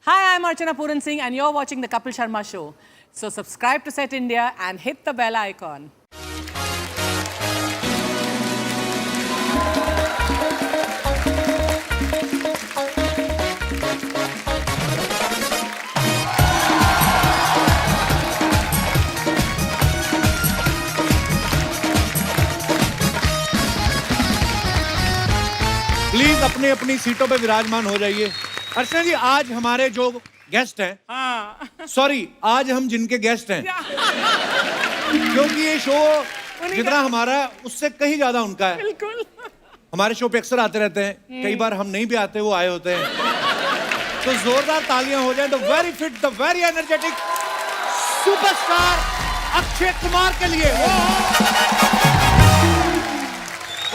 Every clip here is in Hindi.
Hi, I'm Archana Puran Singh and you're watching The Kapil Sharma Show. So subscribe to Set India and hit the bell icon. Please अपनी अपनी सीटों पे विराजमान हो जाइए। अर्चना जी, आज हमारे जो गेस्ट हैं, सॉरी, आज हम जिनके गेस्ट हैं, क्योंकि ये शो जितना हमारा उससे कहीं ज्यादा उनका है। बिल्कुल। हमारे शो पे अक्सर आते रहते हैं, कई बार हम नहीं भी आते, वो आए होते हैं। तो जोरदार तालियां हो जाए the very fit, the very energetic superstar Akshay Kumar के लिए।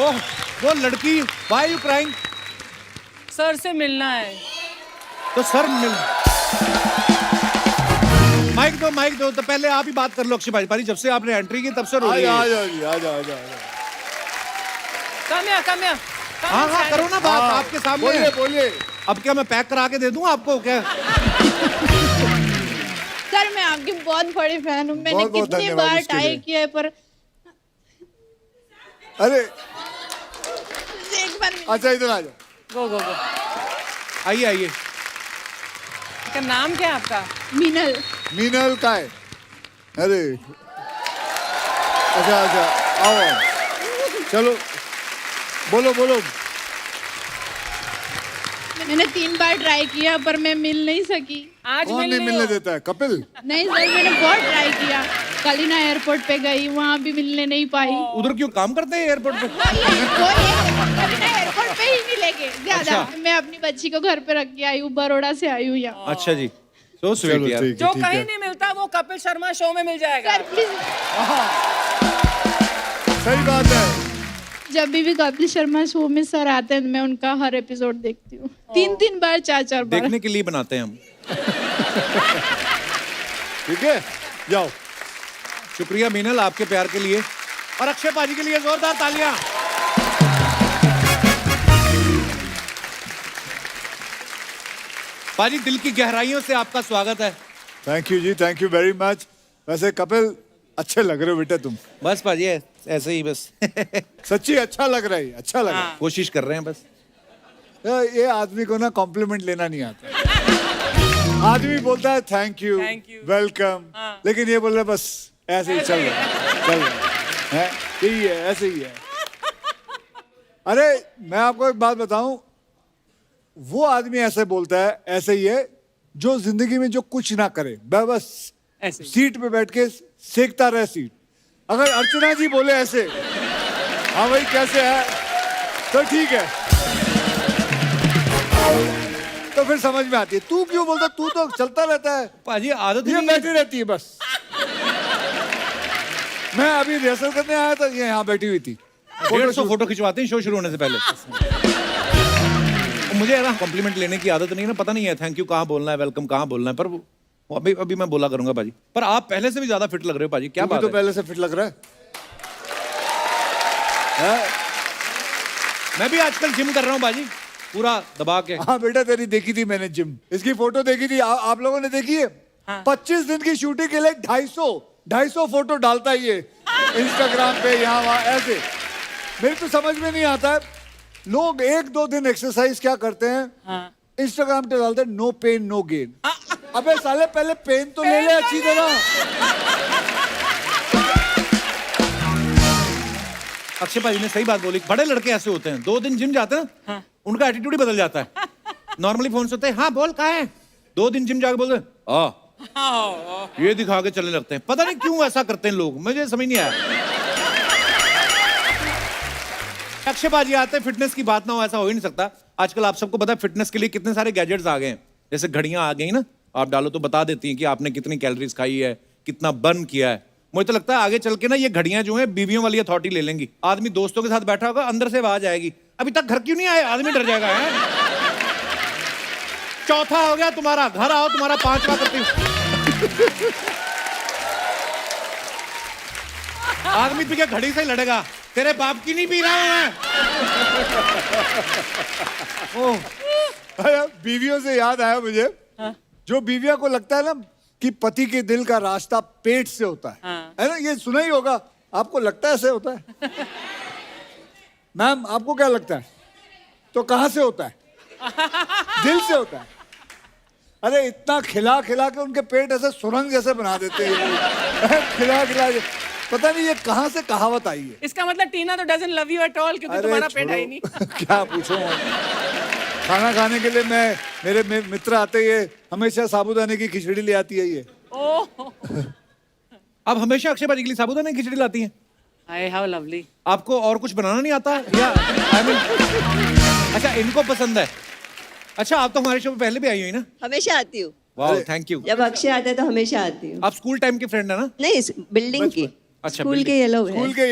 ओह, वो लड़की, why are you crying? Sir से मिलना है। तो सर मिल, माइक दो। तो पहले आप ही बात कर लो अक्षय भाई। जब से आपने एंट्री की तब से रो रही है। आ जाओ। Come here. हाँ, करो ना बात आपके सामने। बोलिए। अब क्या मैं पैक करा के दे दूं आपको क्या? सर मैं आपकी बहुत बड़ी फैन हूँ। मैंने बहुत कितनी धन्यवाद बार उसके ट्राई लिए। किया है पर अरे एक बार अच्छा, इधर आ जाओ। गो। आइए। का नाम क्या है आपका? मीनल का है। अरे अच्छा, आओ। चलो, बोलो। मैंने 3 बार ट्राई किया पर मैं मिल नहीं सकी। आज कौन नहीं मिलने देता है? कपिल। नहीं सर, मैंने बहुत ट्राई किया। कलिना एयरपोर्ट पे गई, वहाँ भी मिलने नहीं पाई। उधर क्यों काम करते हैं एयरपोर्ट पे? कलिना एयरपोर्ट पे ही मिलेंगे ज्यादा। अच्छा। मैं अपनी बच्ची को घर पे रख के आई हूँ, बड़ौदा से आई हूँ यहाँ। अच्छा जी, सो स्वीट यार। जो कहीं नहीं मिलता वो कपिल शर्मा शो में मिल जाएगा। सर प्लीज, सही बात है। जब भी कपिल शर्मा शो में सर आते हैं मैं उनका हर एपिसोड देखती हूँ। 3 बार 4 बार। देखने के लिए बनाते हैं हम। ठीक है, जाओ। शुक्रिया मीनल, आपके प्यार के लिए। और अक्षय पाजी के लिए जोरदार तालियां। पाजी, दिल की गहराइयों से आपका स्वागत है। Thank you ji, thank you very much. वैसे कपिल, अच्छे लग रहे हो बेटा तुम। बस पाजी, ऐसे ही बस। सच्ची अच्छा लग रहा है, अच्छा लग रहा है। कोशिश कर रहे हैं बस। ये आदमी को ना कॉम्प्लीमेंट लेना नहीं आता। आदमी बोलता है थैंक यू, वेलकम, लेकिन ये बोल रहा है बस ऐसे ही चल रहा है। यही है, ऐसे ही है। अरे मैं आपको एक बात बताऊं, वो आदमी ऐसे बोलता है, ऐसे ही है जो जिंदगी में जो कुछ ना करे, बस ऐसे ही। सीट पे बैठ के सेकता रहे सीट। अगर अर्चना जी बोले ऐसे, हाँ भाई कैसे है, तो ठीक है, तो फिर समझ में आती है। तू क्यों बोलता? तू तो चलता रहता है। पाजी आदत ये नहीं बैठी है। रहती है बस। मैं अभी रिहर्सल करने आया था, ये यहाँ बैठी हुई थी। 150 फोटो खिंचवाते हैं शो शुरू होने से पहले। मुझे ना कॉम्प्लीमेंट लेने की आदत नहीं है ना, पता नहीं है थैंक यू कहाँ बोलना है, वेलकम कहाँ बोलना है, पर वो अभी मैं बोला करूंगा पाजी। पर आप पहले से भी ज्यादा फिट लग रहे हो पाजी, क्या बात तो है? पहले से फिट लग रहा है। मैं भी आजकल जिम कर रहा हूँ बाजी, पूरा दबा के। हाँ बेटा, तेरी देखी थी मैंने जिम, इसकी फोटो देखी थी। आप लोगों ने देखी है? 25 दिन की शूटिंग के लिए 250 फोटो डालता है ये इंस्टाग्राम पे, यहाँ वहाँ ऐसे। मेरे तो समझ में नहीं आता है, लोग 1-2 दिन एक्सरसाइज क्या करते हैं, इंस्टाग्राम पे डालते हैं नो पेन नो गेन। अबे साले, पहले पेन तो ले ले अच्छी तरह। अक्षय भाई ने सही बात बोली, बड़े लड़के ऐसे होते हैं, 2 दिन जिम जाते हैं उनका एटीट्यूड ही बदल जाता है। नॉर्मली फोन से होते हैं, हाँ बोल कहाँ है, 2 दिन जिम जाके बोलते हैं ये दिखा के चलने लगते हैं। पता नहीं क्यों ऐसा करते हैं लोग, मुझे समझ नहीं आया। अक्षय बाजी आते हैं, फिटनेस की बात ना हो ऐसा हो ही नहीं सकता। आजकल आप सबको पता है फिटनेस के लिए कितने सारे गैजेट्स आ गए हैं, जैसे घड़ियां आ गई ना, आप डालो तो बता देती हैं कि आपने कितनी कैलोरीज खाई है, कितना बर्न किया है। मुझे तो लगता है आगे चल के ना ये घड़ियां जो है बीवियों वाली अथॉरिटी ले लेंगी। आदमी दोस्तों के साथ बैठा होगा, अंदर से आवाज आएगी, अभी तक घर क्यों नहीं आए, आदमी डर जाएगा। है चौथा हो गया तुम्हारा, घर आओ तुम्हारा 5वां करती हूँ। आदमी तुझे घड़ी से ही लड़ेगा, तेरे बाप की नहीं पी रहा हूं मैं। अरे बीवियों से याद आया मुझे, जो बीवियों को लगता है ना कि पति के दिल का रास्ता पेट से होता है ना, ये सुना ही होगा, आपको लगता है ऐसे होता है? मैम आपको क्या लगता है? तो कहां से होता है? दिल से होता है। अरे इतना खिला खिला के उनके पेट ऐसे सुरंग जैसे बना देते हैं खिला खिला के, पता नहीं ये कहां से कहावत आई है। इसका मतलब टीना तो doesn't love you at all, क्योंकि तुम्हारा पेट है ही नहीं। क्या पूछूं, खाना खाने के लिए मेरे मित्र आते ये हमेशा साबूदाने की खिचड़ी ले आती है ये। आप हमेशा अक्षय बाजी के लिए साबूदाने की खिचड़ी लाती हैं? Hi how lovely. आपको और कुछ बनाना नहीं आता या I mean, अच्छा इनको पसंद है। अच्छा आप तो हमारे शो में पहले भी आई हुई ना? हमेशा आती हूँ। वाह थैंक यू। जब अक्षय आता है तो हमेशा आती हूँ। आप स्कूल टाइम के फ्रेंड है ना? नहीं, बिल्डिंग की। अच्छा, स्कूल के ये लोग स्कूल हैं। के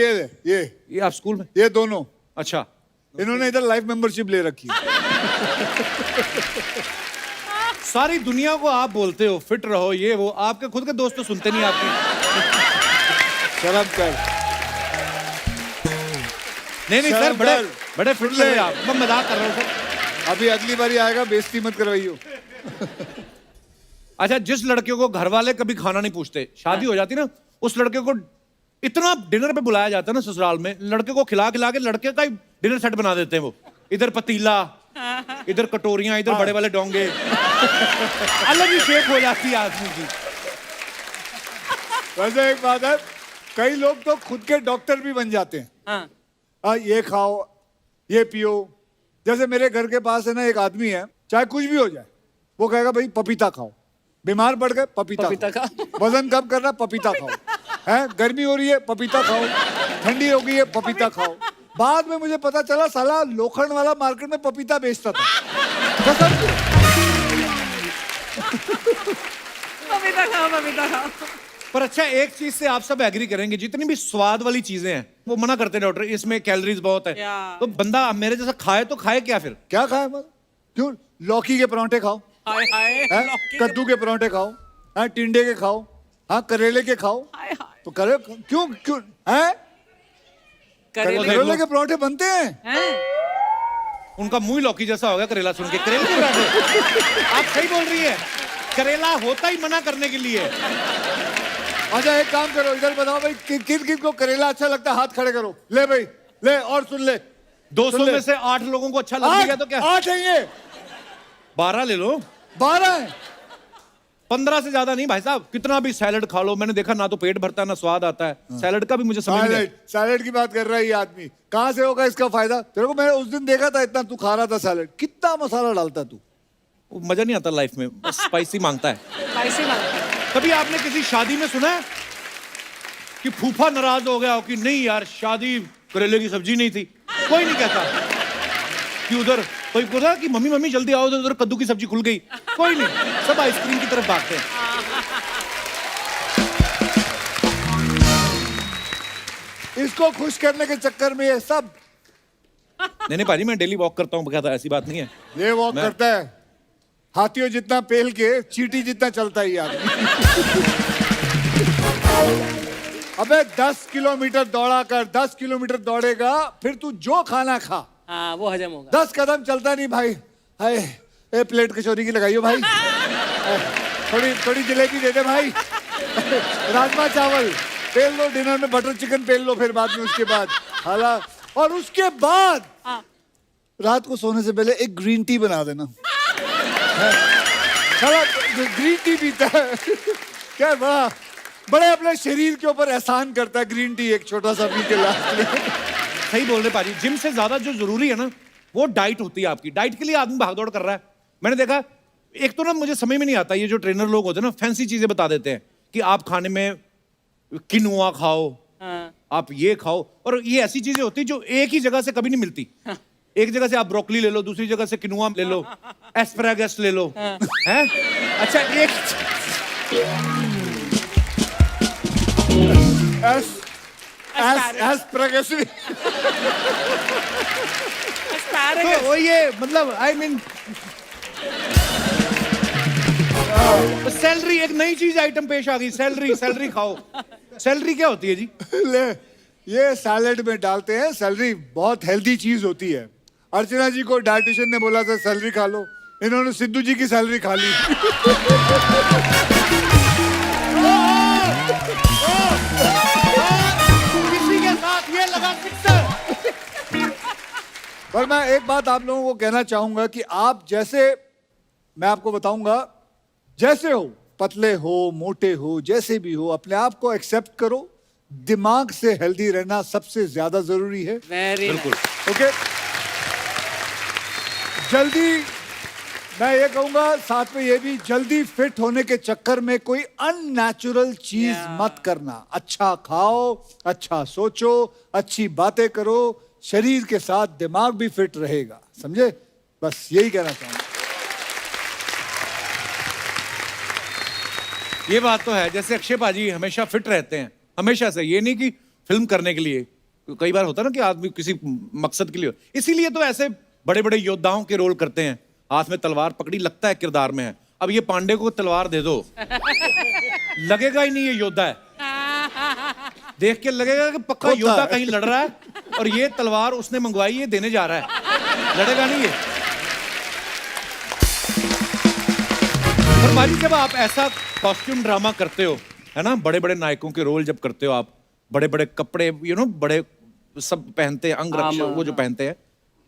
ये आप स्कूल में? ये दोनों। अच्छा इन्होंने इधर लाइफ मेंबरशिप ले रखी है। सारी दुनिया को आप बोलते हो फिट रहो ये वो, आपके खुद के दोस्त तो सुनते नहीं आपकी। शर्म कर। नहीं सर, शर्म बड़े कर। बड़े फिट लग रहे हैं आप। मैं मजाक कर रहा हूँ सर। अभी अगली बारी आएगा, बेइज्जती मत करवाइयो। अच्छा जिस लड़के को घर वाले कभी खाना नहीं पूछते, शादी हो जाती ना, उस लड़के को इतना डिनर पे बुलाया जाता है ना ससुराल में, लड़के को खिला खिला के लड़के का ही डिनर सेट बना देते हैं वो। इधर पतीला, इधर कटोरियां, इधर बड़े वाले डोंगे। अलग ही शेप हो जाती है आदमी की। वैसे एक बात है, कई लोग तो खुद के डॉक्टर भी बन जाते हैं। ये खाओ, ये पियो। जैसे मेरे घर के पास है ना एक आदमी है, चाहे कुछ भी हो जाए वो कहेगा भाई पपीता खाओ, बीमार पड़ गए पपीता खाओ, वजन कम करना पपीता खाओ, है गर्मी हो रही है पपीता खाओ, ठंडी हो गई है पपीता खाओ। बाद में मुझे पता चला साला लोखंड वाला मार्केट में पपीता बेचता था। कसम से। पपीता खाओ। पर अच्छा एक चीज से आप सब एग्री करेंगे, जितनी भी स्वाद वाली चीजें हैं वो मना करते हैं डॉक्टर, इसमें कैलोरीज बहुत है। तो बंदा मेरे जैसा खाए तो खाए क्या फिर? क्या खाए मतलब? क्यों? लौकी के परांठे खाओ, हाय हाय हैं? कद्दू के परांठे खाओ, हाँ टिंडे के खाओ, हाँ करेले के खाओ। तो करे क्यों क्यों हैं? करेले के परांठे बनते हैं। उनका मुंह लौकी जैसा हो गया करेला सुन के। करेले के पराठे आप सही बोल रही है, करेला होता ही मना करने के लिए। अच्छा एक काम करो, इधर बताओ भाई किन किन को करेला अच्छा लगता है, हाथ खड़े करो। ले भाई ले, और सुन ले, 200 में से 8 लोगों को अच्छा लग गया तो क्या? 8 है ये, 12 ले लो। 12 है। 15 से ज्यादा नहीं भाई साहब। कितना भी सैलड खा लो, मैंने देखा ना तो पेट भरता है ना स्वाद आता है। सैलड का भी मुझे समझ नहीं। सैलड की बात कर रहा है ये आदमी, कहां से होगा इसका फायदा? तेरे को मैंने उस दिन देखा था, इतना तू खा रहा था सैलड, कितना मसाला डालता तू। मजा नहीं आता लाइफ में, स्पाइसी मांगता है। स्पाइसी मांगता है। कभी आपने किसी शादी में सुना है कि फूफा नाराज हो गया हो कि नहीं यार शादी करेले की सब्जी नहीं थी? कोई नहीं कहता कि उधर कोई बोला कि मम्मी मम्मी जल्दी आओ, उधर कद्दू की सब्जी खुल गई। कोई नहीं, सब आइसक्रीम की तरफ भागते हैं। इसको खुश करने के चक्कर में ये सब। नहीं पाजी, मैं डेली वॉक करता हूँ, कहता ऐसी बात नहीं है। ये वॉक करता है, हाथियों जितना पेल के चींटी जितना चलता है ये आदमी। अबे 10 किलोमीटर दौड़ा कर, 10 किलोमीटर दौड़ेगा फिर तू जो खाना खा, हाँ वो हजम होगा। 10 कदम चलता नहीं भाई। हाय ए प्लेट कचौरी की लगाइयो भाई, थोड़ी जलेबी दे दे भाई, राजमा चावल पेल लो, डिनर में बटर चिकन पेल लो, फिर बाद में उसके बाद हाला, और उसके बाद रात को सोने से पहले एक ग्रीन टी बना देना। ग्रीन टी पीता है क्या, बड़े अपने शरीर के ऊपर एहसान करता है ग्रीन टी एक छोटा सा पी के लास्ट में। सही बोल रहे पाजी, जिम से ज्यादा जो जरूरी है ना वो डाइट होती है आपकी। डाइट के लिए आदमी भागदौड़ कर रहा है। मैंने देखा, एक तो ना मुझे समझ में नहीं आता, ये जो ट्रेनर लोग होते हैं ना फैंसी चीजें बता देते हैं कि आप खाने में किनुआ खाओ, आप ये खाओ, और ये ऐसी चीजें होती है जो एक ही जगह से कभी नहीं मिलती। एक जगह से आप ब्रोकली ले लो, दूसरी जगह से किनुआ ले लो, एस्पैरागस ले लो, हैं? अच्छा एक तो ये मतलब आई मीन सैलरी, एक नई चीज आइटम पेश आ गई, सैलरी खाओ। सैलरी क्या होती है जी? ले, ये सैलेड में डालते हैं। सैलरी बहुत हेल्दी चीज होती है। अर्चना जी को डाइटिशियन ने बोला था सैलरी खा लो, इन्होंने सिद्धू जी की सैलरी खा ली। किसी के साथ ये लगा सिक्सर। पर मैं एक बात आप लोगों को कहना चाहूंगा कि आप जैसे, मैं आपको बताऊंगा, जैसे हो, पतले हो मोटे हो, जैसे भी हो, अपने आप को एक्सेप्ट करो। दिमाग से हेल्दी रहना सबसे ज्यादा जरूरी है। Very बिल्कुल। ओके, जल्दी, मैं ये कहूंगा साथ में ये भी, जल्दी फिट होने के चक्कर में कोई अननेचुरल चीज मत करना। अच्छा खाओ, अच्छा सोचो, अच्छी बातें करो, शरीर के साथ दिमाग भी फिट रहेगा, समझे? बस यही कहना चाहूंगा। ये बात तो है, जैसे अक्षय पाजी हमेशा फिट रहते हैं, हमेशा से। ये नहीं कि फिल्म करने के लिए, कई बार होता है ना कि आदमी किसी मकसद के लिए, इसीलिए तो ऐसे बड़े बड़े योद्धाओं के रोल करते हैं। हाथ में तलवार पकड़ी, लगता है किरदार में है। अब ये पांडे को तलवार दे दो, लगेगा ही नहीं ये योद्धा है। देख के लगेगा कि पक्का योद्धा कहीं लड़ रहा है, और ये तलवार उसने मंगवाई है, देने जा रहा है, लड़ेगा नहीं ये। पर बाजी, जब आप ऐसा कॉस्ट्यूम ड्रामा करते हो, है ना, बड़े बड़े नायकों के रोल जब करते हो आप, बड़े बड़े कपड़े, बड़े सब पहनते हैं, अंग रक्षक वो जो पहनते हैं,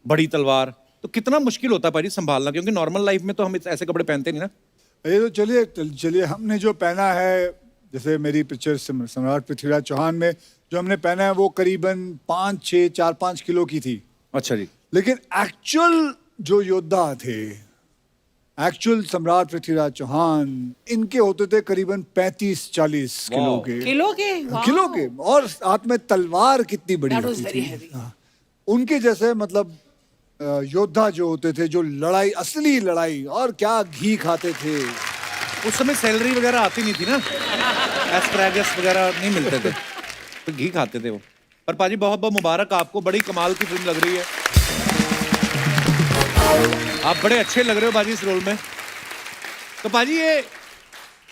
बड़ी तलवार, तो कितना मुश्किल होता है पाजी संभालना, क्योंकि नॉर्मल लाइफ में तो हम ऐसे कपड़े पहनते नहीं ना। ये तो चलिए हमने जो पहना है, जैसे मेरी पिक्चर सम्राट पृथ्वीराज चौहान में जो हमने पहना है वो करीबन 4-5 किलो की थी। अच्छा जी। लेकिन एक्चुअल जो योद्धा थे, एक्चुअल सम्राट पृथ्वीराज चौहान, इनके होते थे करीबन 35-40 किलो के। किलो के? Wow. किलो के, और हाथ में तलवार कितनी बड़ी That was होती very थी। heavy. हाँ। उनके जैसे मतलब योद्धा जो होते थे, जो लड़ाई, असली लड़ाई, और क्या घी खाते थे। उस समय सैलरी वगैरह आती नहीं थी ना, एस्पैरागस वगैरह नहीं मिलते थे, तो घी खाते थे वो। पर पाजी बहुत बहुत मुबारक आपको, बड़ी कमाल की फिल्म लग रही है, आप बड़े अच्छे लग रहे हो बाजी इस रोल में। तो पाजी, ये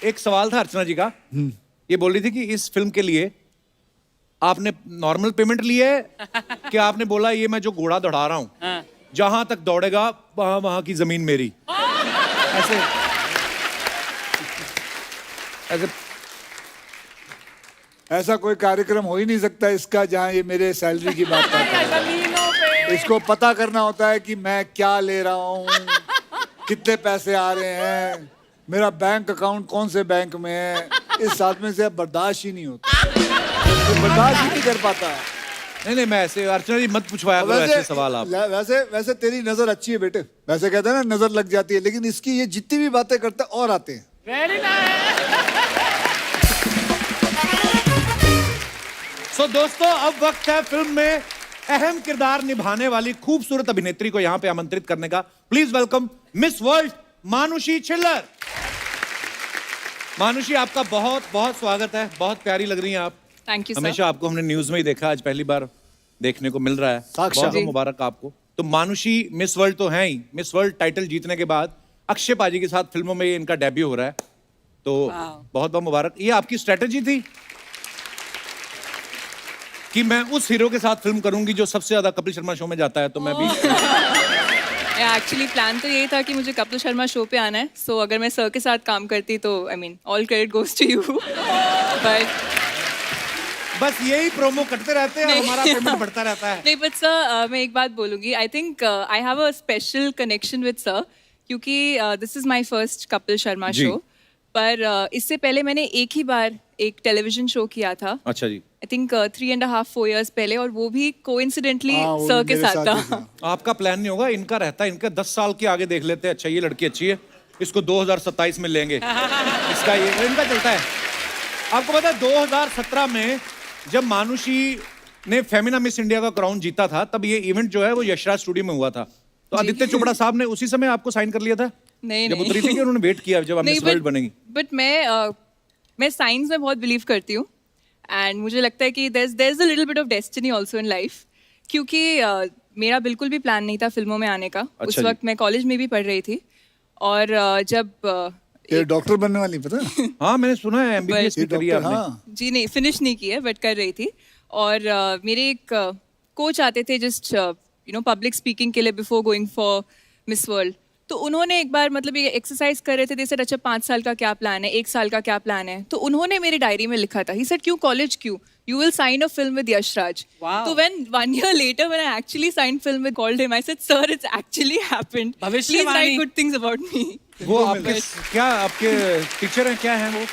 एक सवाल था अर्चना जी का, ये बोल रही थी कि इस फिल्म के लिए आपने नॉर्मल पेमेंट ली है कि आपने बोला ये मैं जो घोड़ा दौड़ा रहा हूं, जहां तक दौड़ेगा वहां की जमीन मेरी, ऐसे ऐसे? ऐसा कोई कार्यक्रम हो ही नहीं सकता इसका जहां ये मेरे सैलरी की बात करता है। इसको पता करना होता है कि मैं क्या ले रहा हूँ, कितने पैसे आ रहे हैं, मेरा बैंक अकाउंट कौन से बैंक में है। इस आदमी से बर्दाश्त ही नहीं होता, तो बर्दाश्त ही नहीं कर पाता। नहीं, मैं ऐसे, अर्चना जी मत पूछवाया करो ऐसे सवाल आप। वैसे तेरी नजर अच्छी है बेटे, वैसे कहते हैं ना नजर लग जाती है, लेकिन इसकी ये जितनी भी बातें करता है और आते हैं। Very nice. सो दोस्तों, अब वक्त है फिल्म में अहम किरदार निभाने वाली खूबसूरत अभिनेत्री को यहाँ पे आमंत्रित करने का। Please welcome miss world Manushi Chhillar. मानुषी, आपका बहुत बहुत स्वागत है, बहुत प्यारी लग रही हैं आप। थैंक यू हमेशा आपको हमने न्यूज में ही देखा, आज पहली बार देखने को मिल रहा है, बहुत बहुत मुबारक आपको। तो मानुषी मिस वर्ल्ड तो है ही, मिस वर्ल्ड टाइटल जीतने के बाद अक्षय पाजी के साथ फिल्मों में इनका डेब्यू हो रहा है, तो बहुत बहुत मुबारक। ये आपकी स्ट्रेटेजी थी कि मैं उस हीरो के साथ फिल्म करूंगी जो सबसे ज्यादा कपिल शर्मा शो में जाता है, तो मैं भी एक्चुअली प्लान तो यही था कि मुझे कपिल शर्मा शो पे आना है, सो अगर मैं सर के साथ काम करती तो I mean all credit goes to you. But बस यही प्रोमो करते रहते हैं, हमारा पेमेंट बढ़ता रहता है। नहीं, बट सर मैं एक बात बोलूंगी, I think I have a special connection with sir, क्योंकि this is my first Kapil Sharma show. पर इससे पहले मैंने एक ही बार एक टेलीविजन शो किया था। अच्छा जी। आई थिंक 3.5-4 years पहले, और वो भी कोइंसिडेंटली सर के साथ था। आपका प्लान नहीं होगा, इनका रहता है, इनका 10 साल के आगे देख लेते हैं, अच्छा ये लड़की अच्छी है, इसको 2027 में लेंगे, इसका ये इनका चलता है। आपको पता है 2017 में जब मानुषी ने फेमिना मिस इंडिया का क्राउन जीता था, तब ये इवेंट जो है वो यशराज स्टूडियो में हुआ था, तो आदित्य चोपड़ा साहब ने उसी समय आपको साइन कर लिया था? नहीं, जब उतरी थी कि उन्होंने वेट किया जब आप मिस वर्ल्ड बनेंगी? बट मैं साइंस में बहुत बिलीव करती हूँ, एंड मुझे लगता है कि there is a little bit of destiny also in life, क्योंकि मेरा बिल्कुल भी प्लान नहीं था फिल्मों में आने का। अच्छा उस वक्त मैं कॉलेज में भी पढ़ रही थी, और जब ये डॉक्टर बनने वाली, पता है? हाँ, मैंने सुना है एमबीबीएस की करी आपने। हाँ। जी नहीं, फिनिश नहीं की है, बट कर रही थी। और मेरे एक कोच आते थे जस्ट पब्लिक स्पीकिंग के लिए before going for miss world, तो उन्होंने एक बार मतलब ये एक्सरसाइज कर रहे थे, जैसे अच्छा 5 साल का क्या प्लान है, 1 साल का क्या प्लान है, तो उन्होंने मेरी डायरी में लिखा था, ही सेड क्यों कॉलेज क्यों, you will sign a film with Yash Raj. Wow. तो when 1 year later when I actually signed film with called him, I said sir it's actually happened, please भविष्यवाणी. write good things about me. वो आपके क्या आपके टीचर हैं, क्या हैं वो?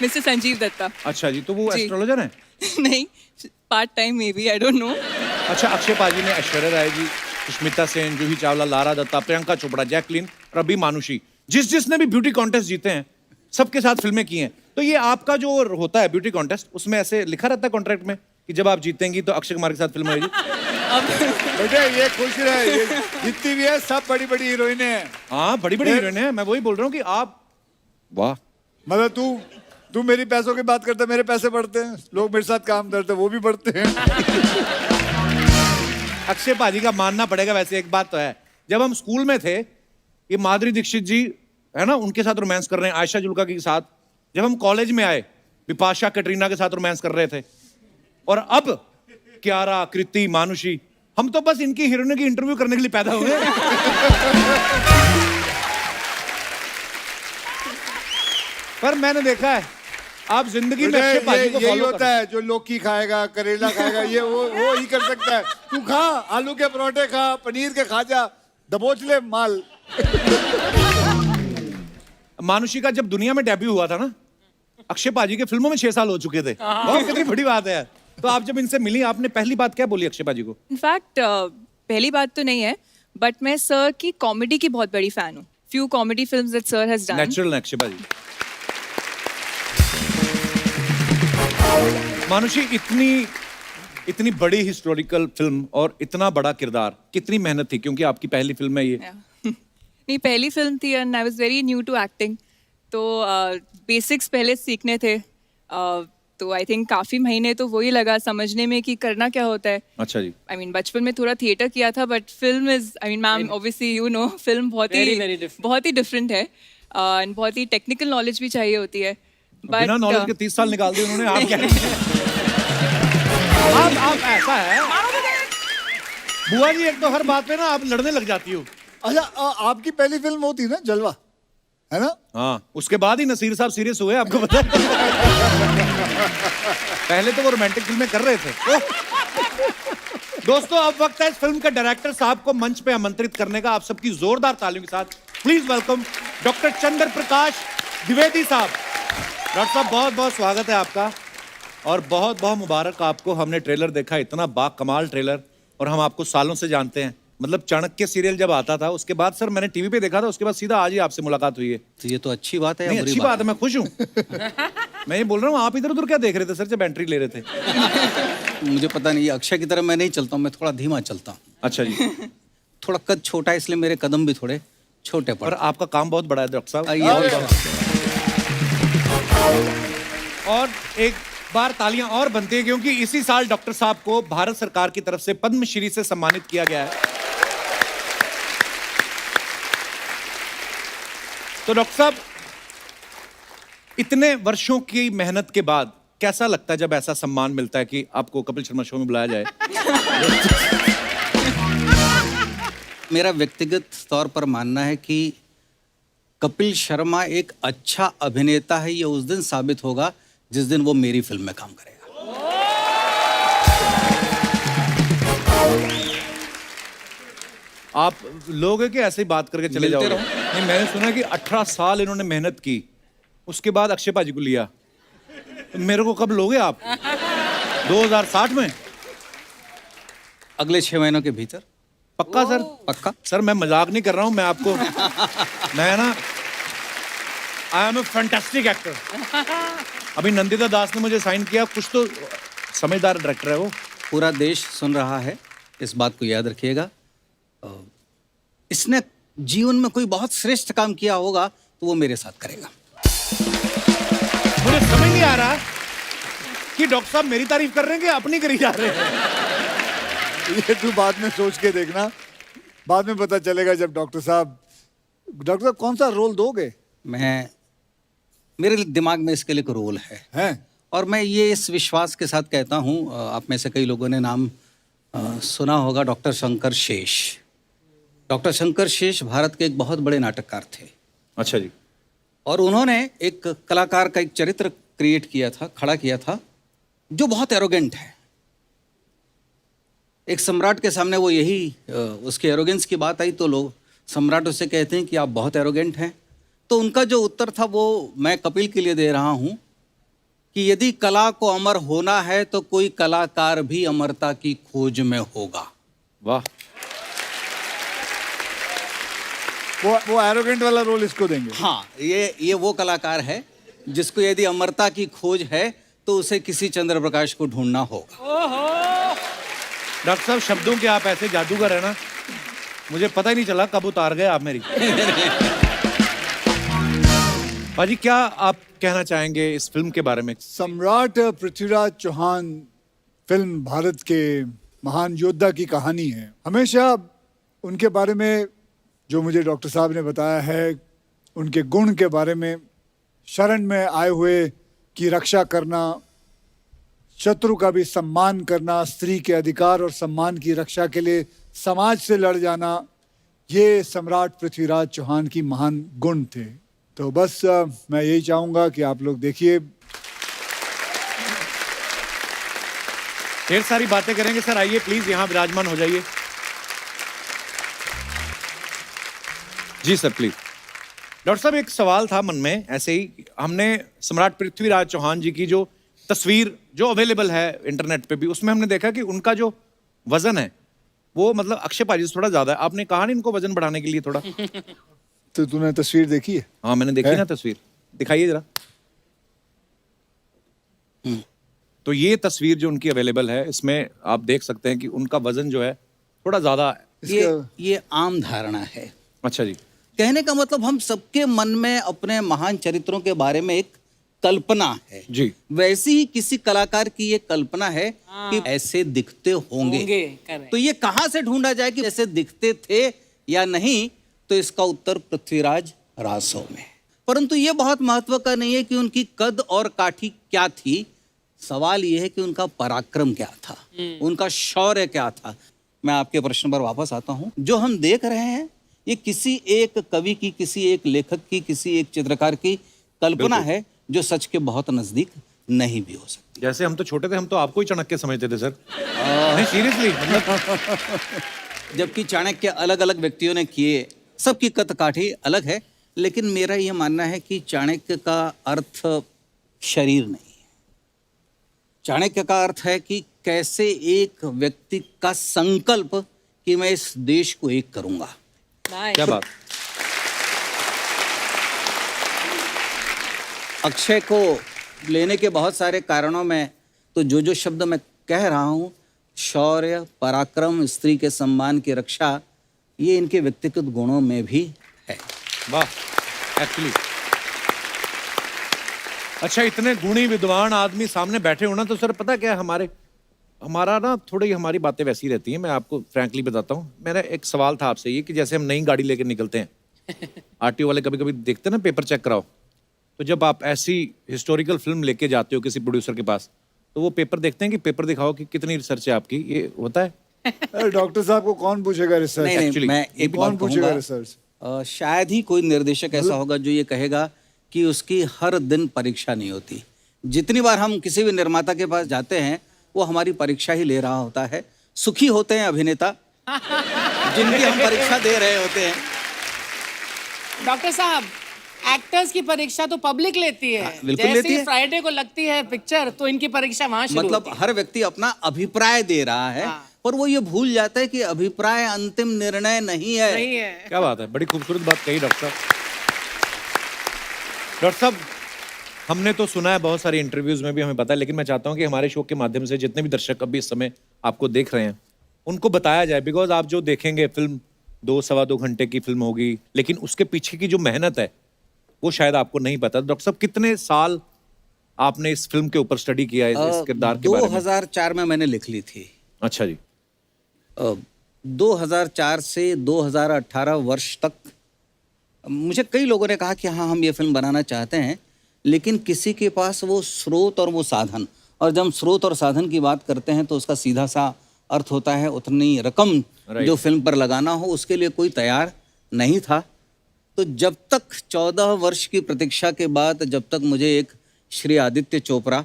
Mr. संजीव दत्ता. अच्छा जी, तो वो जी. एस्ट्रोलॉजर हैं? नहीं, part time may be, I don't know. अच्छा, अक्षय पाजी ने ऐश्वर्या राय जी, सुष्मिता सेन, जूही चावला, लारा दत्ता, प्रियंका चोपड़ा, जैकलीन, रबी मानुषी, जिसने भी ब्यूटी कॉन्टेस्ट जीते हैं सबके साथ फिल्में की हैं. तो ये आपका जो होता है ब्यूटी कॉन्टेस्ट, उसमें ऐसे लिखा रहता है कॉन्ट्रैक्ट में कि जब आप जीतेंगी तो अक्षय कुमार के साथ फिल्म होगी? बेटे ये खुश रहे, ये जितनी भी है सब बड़ी बड़ी हीरोइनें हैं. हाँ, बड़ी बड़ी हीरोइन है. मैं वही बोल रहा हूँ कि आप, वाह, मतलब तू मेरी पैसों की बात करता है, मेरे पैसे बढ़ते हैं, लोग मेरे साथ काम करते हैं, वो भी बढ़ते हैं. अक्षय पाजी का मानना पड़ेगा. वैसे एक बात तो है, जब हम स्कूल में थे, ये माधुरी दीक्षित जी है ना, उनके साथ रोमांस कर रहे हैं, आयशा जुल्का के साथ. जब हम कॉलेज में आए, विपाशा कैटरीना के साथ रोमांस कर रहे थे. और अब कियारा, कृति, मानुषी, हम तो बस इनकी हीरोइनों की इंटरव्यू करने के लिए पैदा हुए. पर मैंने देखा है, आप जिंदगी में अक्षय पाजी को यही फॉलो होता है, जो लौकी खाएगा, करेला खाएगा, ये वो ही कर सकता है. तू खा, आलू के परोठे खा, पनीर के खा जा, दबोच ले माल. मानुषी का जब दुनिया में डेब्यू हुआ था ना, अक्षय पाजी के फिल्मों में 6 साल हो चुके थे. बहुत कितनी बड़ी बात है. तो आप जब इनसे मिली, आपने पहली बात क्या बोली अक्षय पाजी को? इनफैक्ट पहली बात तो नहीं है, बट मैं सर की कॉमेडी की बहुत बड़ी फैन हूँ. Few comedy films that sir has done. Natural है अक्षय पाजी. मानुषी, इतनी बड़ी हिस्टोरिकल फिल्म और इतना बड़ा किरदार, कितनी मेहनत थी? क्योंकि आपकी पहली फिल्म है ये. नहीं, पहली फिल्म थी and I was very new to acting, तो बेसिक्स पहले सीखने थे. तो आई थिंक काफी महीने तो वही लगा समझने में कि करना क्या होता है. अच्छा जी. आई मीन बचपन में थोड़ा थिएटर किया था, but film is, I mean ma'am obviously you know, film Very, very different. बहुत ही डिफरेंट है एंड बहुत ही टेक्निकल नॉलेज भी चाहिए होती है. बिना नॉलेज के 30 साल निकाल दिए उन्होंने. आप क्या आप ऐसा है बुआ जी, एक तो हर बात पे ना आप लड़ने लग जाती हो. अच्छा, आपकी पहली फिल्म होती ना जलवा, है ना? हाँ, उसके बाद ही नसीर साहब सीरियस हुए, आपको पता है. पहले तो वो रोमांटिक फिल्में कर रहे थे. दोस्तों, अब वक्त है इस फिल्म के डायरेक्टर साहब को मंच पे आमंत्रित करने का. आप सबकी जोरदार तालियों के साथ प्लीज वेलकम डॉक्टर चंद्र प्रकाश द्विवेदी साहब. डॉक्टर साहब, बहुत बहुत स्वागत है आपका और बहुत बहुत मुबारक आपको. हमने ट्रेलर देखा, इतना बाकमाल ट्रेलर, और हम आपको सालों से जानते हैं. मतलब चाणक्य सीरियल जब आता था, उसके बाद सर मैंने टीवी पे देखा था, उसके बाद सीधा आज ही आपसे मुलाकात हुई है. तो ये तो अच्छी बात है या नहीं, बुरी अच्छी बात है, मैं खुश हूँ. मैं ये बोल रहा हूँ, आप इधर उधर क्या देख रहे थे सर जब एंट्री ले रहे थे? मुझे पता नहीं, अक्षय की तरह मैं नहीं चलता हूँ, मैं थोड़ा धीमा चलता हूँ. अच्छा जी. थोड़ा कद छोटा है, इसलिए मेरे कदम भी थोड़े छोटे पर पड़े. आपका काम बहुत बड़ा है डॉक्टर साहब. आइए, और एक बार तालियां और बनती है क्योंकि इसी साल डॉक्टर साहब को भारत सरकार की तरफ से पद्मश्री से सम्मानित किया गया है. तो डॉक्टर साहब, इतने वर्षों की मेहनत के बाद कैसा लगता है जब ऐसा सम्मान मिलता है कि आपको कपिल शर्मा शो में बुलाया जाए? मेरा व्यक्तिगत तौर पर मानना है कि कपिल शर्मा एक अच्छा अभिनेता है, ये उस दिन साबित होगा जिस दिन वो मेरी फिल्म में काम करेगा. आप लोग हैं कि ऐसे ही बात करके चले मिलते जाओगे? रहो. नहीं, मैंने सुना कि 18 साल इन्होंने मेहनत की, उसके बाद अक्षय पाजी को लिया. तो मेरे को कब लोगे आप? 2060 में? अगले 6 महीनों के भीतर. पक्का सर? पक्का. सर मैं मजाक नहीं कर रहा हूं, मैं आपको मैं ना, I am a fantastic actor. अभी नंदिता दास ने मुझे साइन किया. कुछ तो समझदार डायरेक्टर है वो. पूरा देश सुन रहा है, इस बात को याद रखिएगा. इसने जीवन में कोई बहुत श्रेष्ठ काम किया होगा तो वो मेरे साथ करेगा. मुझे समझ नहीं आ रहा कि डॉक्टर साहब मेरी तारीफ कर रहे हैं कि अपनी करी जा रहे हैं. ये तू बाद में सोच के देखना, बाद में पता चलेगा जब डॉक्टर साहब कौन सा रोल दोगे? मेरे दिमाग में इसके लिए एक रोल है. हैं? और मैं ये इस विश्वास के साथ कहता हूँ, आप में से कई लोगों ने नाम सुना होगा डॉक्टर शंकर शेष. डॉक्टर शंकर शेष भारत के एक बहुत बड़े नाटककार थे अच्छा जी। और उन्होंने एक कलाकार का एक चरित्र क्रिएट किया था, खड़ा किया था, जो बहुत एरोगेंट है। एक सम्राट के सामने वो यही उसके एरोगेंस की बात आई तो लोग सम्राट उससे कहते हैं कि आप बहुत एरोगेंट हैं। तो उनका जो उत्तर था वो मैं कपिल के लिए दे रहा हूँ कि यदि कला को अमर होना है तो कोई कलाकार भी अमरता की खोज में होगा। वाह। वो एरोगेंट वाला रोल इसको देंगे। हाँ, ये वो कलाकार है जिसको यदि अमरता की खोज है तो उसे किसी चंद्र प्रकाश को ढूंढना होगा। डॉक्टर साहब, शब्दों के आप ऐसे जादूगर है ना, मुझे पता ही नहीं चला कब उतार गए आप मेरी। बाजी, क्या आप कहना चाहेंगे इस फिल्म के बारे में? सम्राट पृथ्वीराज चौहान फिल्म भारत के महान योद्धा की कहानी है। हमेशा उनके बारे में जो मुझे डॉक्टर साहब ने बताया है, उनके गुण के बारे में, शरण में आए हुए की रक्षा करना, शत्रु का भी सम्मान करना, स्त्री के अधिकार और सम्मान की रक्षा के लिए समाज से लड़ जाना, ये सम्राट पृथ्वीराज चौहान की महान गुण थे। तो बस मैं यही चाहूंगा कि आप लोग देखिए। ढेर सारी बातें करेंगे सर, आइए प्लीज यहाँ विराजमान हो जाइए। जी सर प्लीज। डॉक्टर साहब, एक सवाल था मन में ऐसे ही, हमने सम्राट पृथ्वीराज चौहान जी की जो तस्वीर जो अवेलेबल है इंटरनेट पे भी, उसमें हमने देखा कि उनका जो वजन है वो मतलब अक्षय पाजी से थोड़ा ज्यादा है। आपने कहा नहीं इनको वजन बढ़ाने के लिए थोड़ा? तो तूने तस्वीर देखी है? हाँ मैंने देखी ना तस्वीर, दिखाइए जरा। तो ये तस्वीर जो उनकी अवेलेबल है, इसमें आप देख सकते हैं कि उनका वजन जो है थोड़ा ज्यादा है। ये आम धारणा है। अच्छा जी। कहने का मतलब हम सबके मन में अपने महान चरित्रों के बारे में एक कल्पना है जी। वैसी ही किसी कलाकार की ये कल्पना है कि ऐसे दिखते होंगे। तो ये कहाँ से ढूंढा जाए कि ऐसे दिखते थे या नहीं? तो इसका उत्तर पृथ्वीराज रासो में। परंतु ये बहुत महत्व का नहीं है कि उनकी कद और काठी क्या थी, सवाल ये है कि उनका पराक्रम क्या था, उनका शौर्य क्या था। मैं आपके प्रश्न पर वापस आता हूँ। जो हम देख रहे हैं ये किसी एक कवि की, किसी एक लेखक की, किसी एक चित्रकार की कल्पना है जो सच के बहुत नजदीक नहीं भी हो सकती। जैसे हम तो छोटे थे, हम तो आपको ही चाणक्य समझते थे सर। नहीं सीरियसली मतलब। जबकि चाणक्य अलग अलग व्यक्तियों ने किए, सबकी कद काठी अलग है, लेकिन मेरा यह मानना है कि चाणक्य का अर्थ शरीर नहीं है। चाणक्य का अर्थ है कि कैसे एक व्यक्ति का संकल्प कि मैं इस देश को एक करूंगा। क्या बात। अक्षय को लेने के बहुत सारे कारणों में तो जो शब्द मैं कह रहा हूं, शौर्य, पराक्रम, स्त्री के सम्मान की रक्षा, ये इनके व्यक्तिगत गुणों में भी है। वाह, एक्चुअली। अच्छा, इतने गुणी विद्वान आदमी सामने बैठे होना, तो सर पता क्या है, हमारा ना थोड़ी हमारी बातें वैसी रहती हैं। मैं आपको फ्रैंकली बताता हूँ। मेरा एक सवाल था आपसे ये कि जैसे हम नई गाड़ी लेकर निकलते हैं, आरटीओ वाले कभी कभी देखते हैं ना पेपर चेक कराओ, तो जब आप ऐसी हिस्टोरिकल फिल्म लेके जाते हो किसी प्रोड्यूसर के पास, तो वो पेपर देखते हैं कि पेपर दिखाओ कि कितनी रिसर्च है आपकी। ये होता है? डॉक्टर साहब को कौन पूछेगा रिसर्च? नहीं, मैं एक कौन बात पूछेगा कहूंगा, रिसर्च? शायद ही कोई निर्देशक ऐसा होगा जो ये कहेगा कि उसकी हर दिन परीक्षा नहीं होती। जितनी बार हम किसी भी निर्माता के पास जाते हैं, वो हमारी परीक्षा ही ले रहा होता है। सुखी होते हैं अभिनेता जिनकी हम परीक्षा दे रहे होते हैं। डॉक्टर साहब, एक्टर्स की परीक्षा तो पब्लिक लेती है। बिल्कुल लेती है। फ्राइडे को लगती है पिक्चर, तो इनकी परीक्षा वहां शुरू मतलब होती है। हर व्यक्ति अपना अभिप्राय दे रहा है, पर वो ये भूल जाता है कि अभिप्राय अंतिम निर्णय नहीं है। नहीं है। क्या बात है, बड़ी खूबसूरत बात कही डॉक्टर साहब। डॉक्टर साहब, हमने तो सुना है बहुत सारे इंटरव्यूज में भी, हमें पता है, लेकिन मैं चाहता हूं कि हमारे शो के माध्यम से जितने भी दर्शक अभी इस समय आपको देख रहे हैं, उनको बताया जाए। बिकॉज आप जो देखेंगे फिल्म 2-2.25 घंटे की फिल्म होगी, लेकिन उसके पीछे की जो मेहनत है वो शायद आपको नहीं पता। डॉक्टर साहब, कितने साल आपने इस फिल्म के ऊपर स्टडी किया है, इस किरदार के बारे में? 2004 में मैंने लिख ली थी। अच्छा जी। 2004 से 2018 वर्ष तक मुझे कई लोगों ने कहा कि हाँ, हम ये फिल्म बनाना चाहते हैं, लेकिन किसी के पास वो स्रोत और वो साधन, और जब हम स्रोत और साधन की बात करते हैं तो उसका सीधा सा अर्थ होता है उतनी रकम जो फिल्म पर लगाना हो, उसके लिए कोई तैयार नहीं था। तो जब तक 14 वर्ष की प्रतीक्षा के बाद जब तक मुझे एक श्री आदित्य चोपड़ा,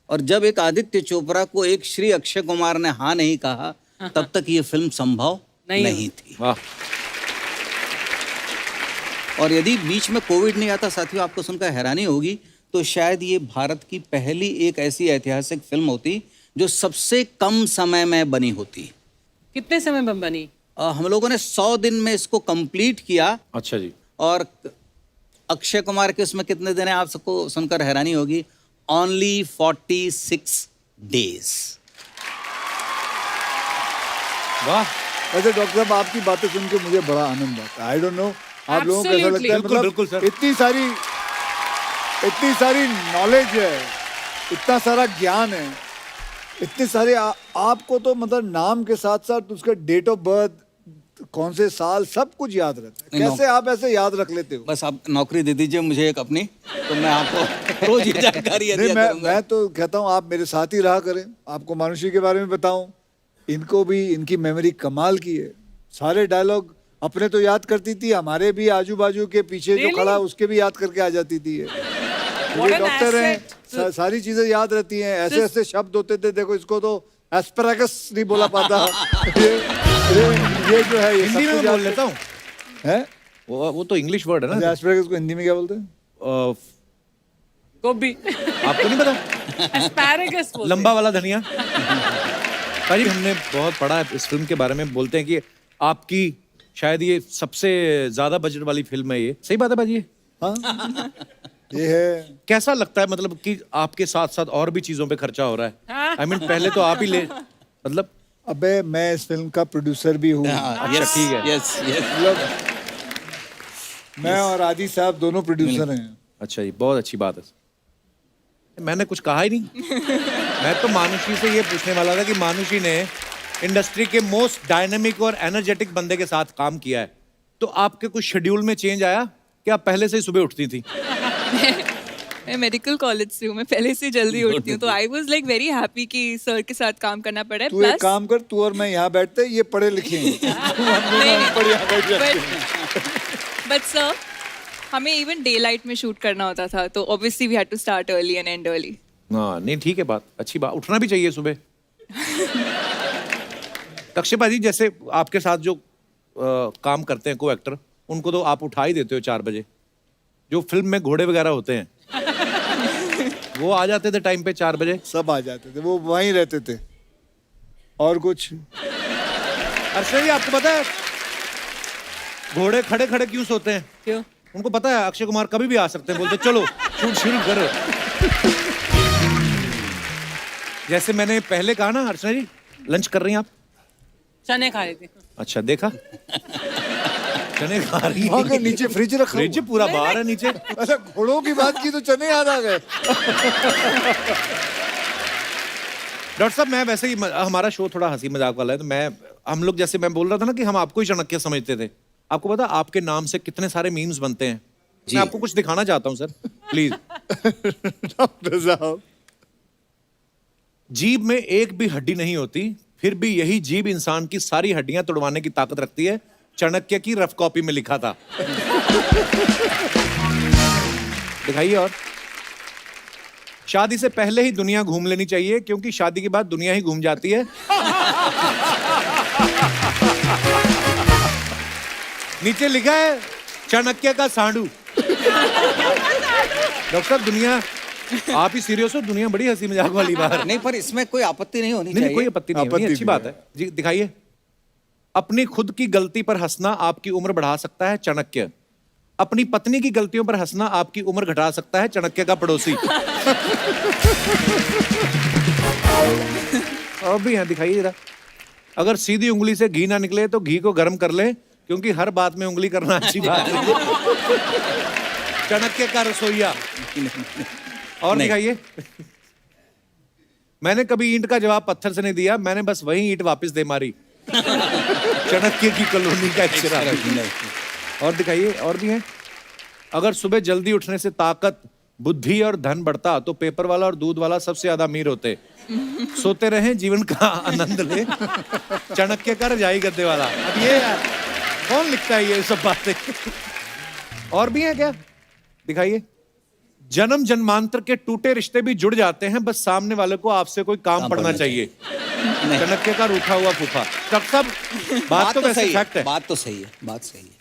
और जब एक आदित्य चोपड़ा को एक श्री अक्षय कुमार ने हाँ नहीं कहा, तब तक ये फिल्म संभव नहीं थी। वाह। और यदि बीच में कोविड नहीं आता, साथियों आपको सुनकर हैरानी होगी, तो शायद ये भारत की पहली एक ऐसी ऐतिहासिक फिल्म होती जो सबसे कम समय में बनी होती। कितने समय में बनी? हम लोगों ने 100 दिन में इसको कंप्लीट किया। अच्छा जी। और अक्षय कुमार के उसमें कितने दिन है, आप सबको सुनकर हैरानी होगी, ओनली 46 डेज। वाह। वैसे डॉक्टर साहब आपकी बातें सुन के मुझे बड़ा आनंद आता है। आई डोंट नो आप लोगों को कैसा लगता है, बिल्कुल, बिल्कुल सर। इतनी सारी नॉलेज है, इतना सारा ज्ञान है, इतने सारे आपको तो मतलब नाम के साथ साथ उसका डेट ऑफ बर्थ, कौन से साल, सब कुछ याद रहता है। कैसे आप ऐसे याद रख लेते हो? बस आप नौकरी दे दीजिए मुझे एक अपनी, तो मैं आपको रोज ये जानकारी नहीं, दिया करूंगा। मैं तो कहता हूँ आप मेरे साथ ही रहा करें, आपको मानुषी के बारे में बताऊं। इनको भी, इनकी मेमोरी कमाल की है। सारे डायलॉग अपने तो याद करती थी, हमारे भी आजू बाजू के पीछे जो खड़ा है उसके भी याद करके आ जाती थी। ये डॉक्टर हैं, सारी चीजें याद रहती हैं। ऐसे ऐसे शब्द होते थे, देखो इसको तो एस्पैरागस नहीं बोला पाता। ये जो है ये हिंदी में मैं बोल लेता हूँ। है वो तो इंग्लिश वर्ड है ना। एस्पैरागस को हिंदी में क्या बोलते हैं? गोभी। आपको नहीं पता? एस्पैरागस लंबा वाला धनिया। भाई हमने बहुत पढ़ा है इस फिल्म के बारे में, बोलते हैं कि आपकी शायद ये सबसे ज्यादा बजट वाली फिल्म है। ये सही बात है भाजी? हाँ ये है। कैसा लगता है मतलब कि आपके साथ साथ और भी चीजों पे खर्चा हो रहा है? आई मीन पहले तो आप ही ले, मतलब अबे मैं इस फिल्म का प्रोड्यूसर भी हूँ। अच्छा ठीक है। Yes yes. मतलब मैं और आदि साहब दोनों प्रोड्यूसर हैं। अच्छा जी, बहुत अच्छी बात है। मैंने कुछ कहा ही नहीं। मैं तो मानुषी से ये पूछने वाला था कि मानुषी ने इंडस्ट्री के मोस्ट डायनेमिक और एनर्जेटिक बंदे के साथ काम किया है, तो आपके कुछ शेड्यूल में चेंज आया कि आप पहले से ही सुबह उठती थी? मैं मेडिकल कॉलेज से हूँ, मैं पहले से जल्दी उठती हूँ, तो I was like very happy कि सर के साथ काम करना पड़ा है। तू एक काम कर, तू और मैं यहाँ बैठते, ये पढ़े लिखे हैं। बट सर हमें इवन डे लाइट में शूट करना होता था, तो obviously we had to start early and and early. हाँ नहीं ठीक है, बात अच्छी बात, उठना भी चाहिए सुबह। अक्षय जी जैसे आपके साथ जो काम करते हैं को एक्टर, उनको तो आप उठा ही देते हो 4 बजे। जो फिल्म में घोड़े वगैरह होते हैं वो आ जाते थे टाइम पे 4 बजे? सब आ जाते थे, वो वहीं रहते थे। और कुछ अक्षय जी आपको पता है घोड़े खड़े खड़े क्यों सोते हैं? क्यों? उनको पता है अक्षय कुमार कभी भी आ सकते हैं, बोलते चलो शूट शुरू करो। जैसे मैंने पहले कहा ना, अर्चना जी लंच कर रही हैं आप? चने खा रही थी। अच्छा देखा, चने खा रही वहाँ के है। नीचे फ्रिज रखा फ्रिज पूरा बाहर है नीचे। अच्छा घोड़ों की बात की तो चने याद आ गए। डॉक्टर साहब मैं वैसे ही, हमारा शो थोड़ा हंसी मजाक वाला है, तो हम लोग जैसे मैं बोल रहा था ना कि हम आपको ही चाणक्य समझते थे। आपको पता आपके नाम से कितने सारे मीम्स बनते हैं? मैं आपको कुछ दिखाना चाहता हूँ सर, प्लीज। डॉक्टर साहब, जीभ में एक भी हड्डी नहीं होती, फिर भी यही जीभ इंसान की सारी हड्डियां तोड़वाने की ताकत रखती है। चाणक्य की रफ कॉपी में लिखा था। दिखाइए। और शादी से पहले ही दुनिया घूम लेनी चाहिए, क्योंकि शादी के बाद दुनिया ही घूम जाती है। नीचे लिखा है चाणक्य का सांडू। डॉक्टर साहब दुनिया, आप ही सीरियस हो? दुनिया बड़ी हंसी मजाक वाली बात है। नहीं, पर इसमें कोई आपत्ति नहीं होनी नहीं, चाहिए। कोई आपत्ति नहीं होनी, अच्छी बात है जी। दिखाइए। अपनी खुद की गलती पर हंसना आपकी उम्र बढ़ा सकता है, चाणक्य। अपनी पत्नी की गलतियों पर हंसना आपकी उम्र घटा सकता है, चाणक्य का पड़ोसी। और भी है, दिखाइए जरा। अगर सीधी उंगली से घी ना निकले तो घी को गर्म कर ले, क्योंकि हर बात में उंगली करना अच्छी बात है। चाणक्य का रसोइया। और दिखाइए। मैंने कभी ईंट का जवाब पत्थर से नहीं दिया, मैंने बस वही ईंट वापस दे मारी। चाणक्य की कॉलोनी का एक। और दिखाइए, और भी है। अगर सुबह जल्दी उठने से ताकत बुद्धि और धन बढ़ता तो पेपर वाला और दूध वाला सबसे ज्यादा अमीर होते। सोते रहे जीवन का आनंद ले, चाणक्य का रजाई गद्दे वाला। अब ये यार कौन लिखता है ये सब बातें? और भी है क्या? दिखाइए। जन्म जन्मांतर के टूटे रिश्ते भी जुड़ जाते हैं, बस सामने वाले को आपसे कोई काम पड़ना चाहिए। चाणक्य का रूठा हुआ फूफा। डॉक्टर साहब बात तो वैसे फैक्ट है। बात तो सही है, बात सही है।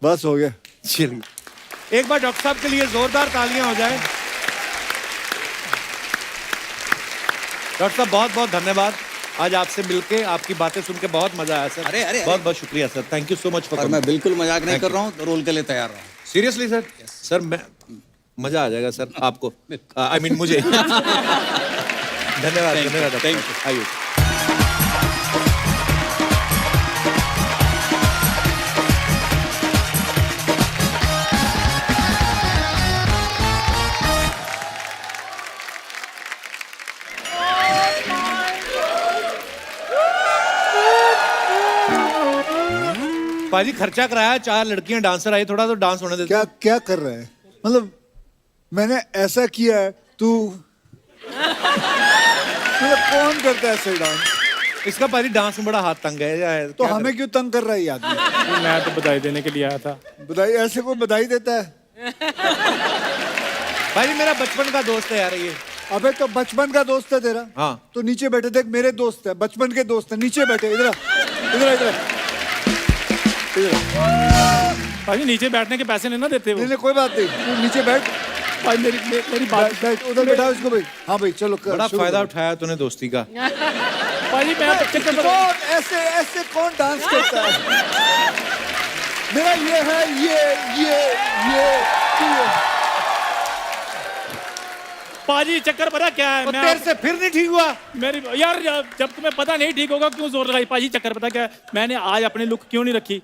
बस हो गया। चलिए एक बार डॉक्टर साहब के लिए जोरदार तालियां हो जाए। डॉक्टर साहब बहुत बहुत धन्यवाद, आज आपसे मिलके आपकी बातें सुन के बहुत मजा आया सर। अरे बहुत बहुत शुक्रिया sir, thank you so much for. और मैं बिल्कुल मजाक नहीं कर रहा हूँ, रोल के लिए तैयार रहा हूँ। Seriously sir? सर मैं मजा आ जाएगा सर आपको, आई मीन मुझे। धन्यवाद धन्यवाद, थैंक यू। आइए। पाजी खर्चा कराया, 4 लड़कियां डांसर आई, थोड़ा तो डांस होने देते। क्या क्या कर रहा है? मतलब मैंने ऐसा किया है, तू मतलब कौन करता है ऐसे डांस? इसका पाजी डांस में बड़ा हाथ तंग है। तो हमें क्यों तंग कर रहा है ये आदमी? मैं तो बधाई देने के लिए आया था। बधाई? ऐसे कोई बधाई देता है? भाई मेरा बचपन का दोस्त है यार ये। अबे तो बचपन का दोस्त है तेरा? हाँ। तो नीचे बैठे देख, मेरे दोस्त है, बचपन के दोस्त है, नीचे बैठे। इधर इधर इधर भाई नीचे बैठने के पैसे नहीं ना देते वो। नहीं कोई बात नहीं, तू नीचे बैठ। भाई मेरी बात बैठ, उधर बैठा इसको भाई। हाँ भाई चलो कर, बड़ा शुरू फायदा करो। उठाया तूने दोस्ती का। भाई मैं कौन ऐसे ऐसे कौन डांस करता है? मेरा ये है, ये पाजी चक्कर पता क्या है? मैं तेरे से फिर नहीं ठीक हुआ? मेरी यार जब तुम्हें पता नहीं ठीक होगा क्यों जोर लगाई? पाजी चक्कर पता क्या है? मैंने आज अपनी लुक क्यों नहीं रखी?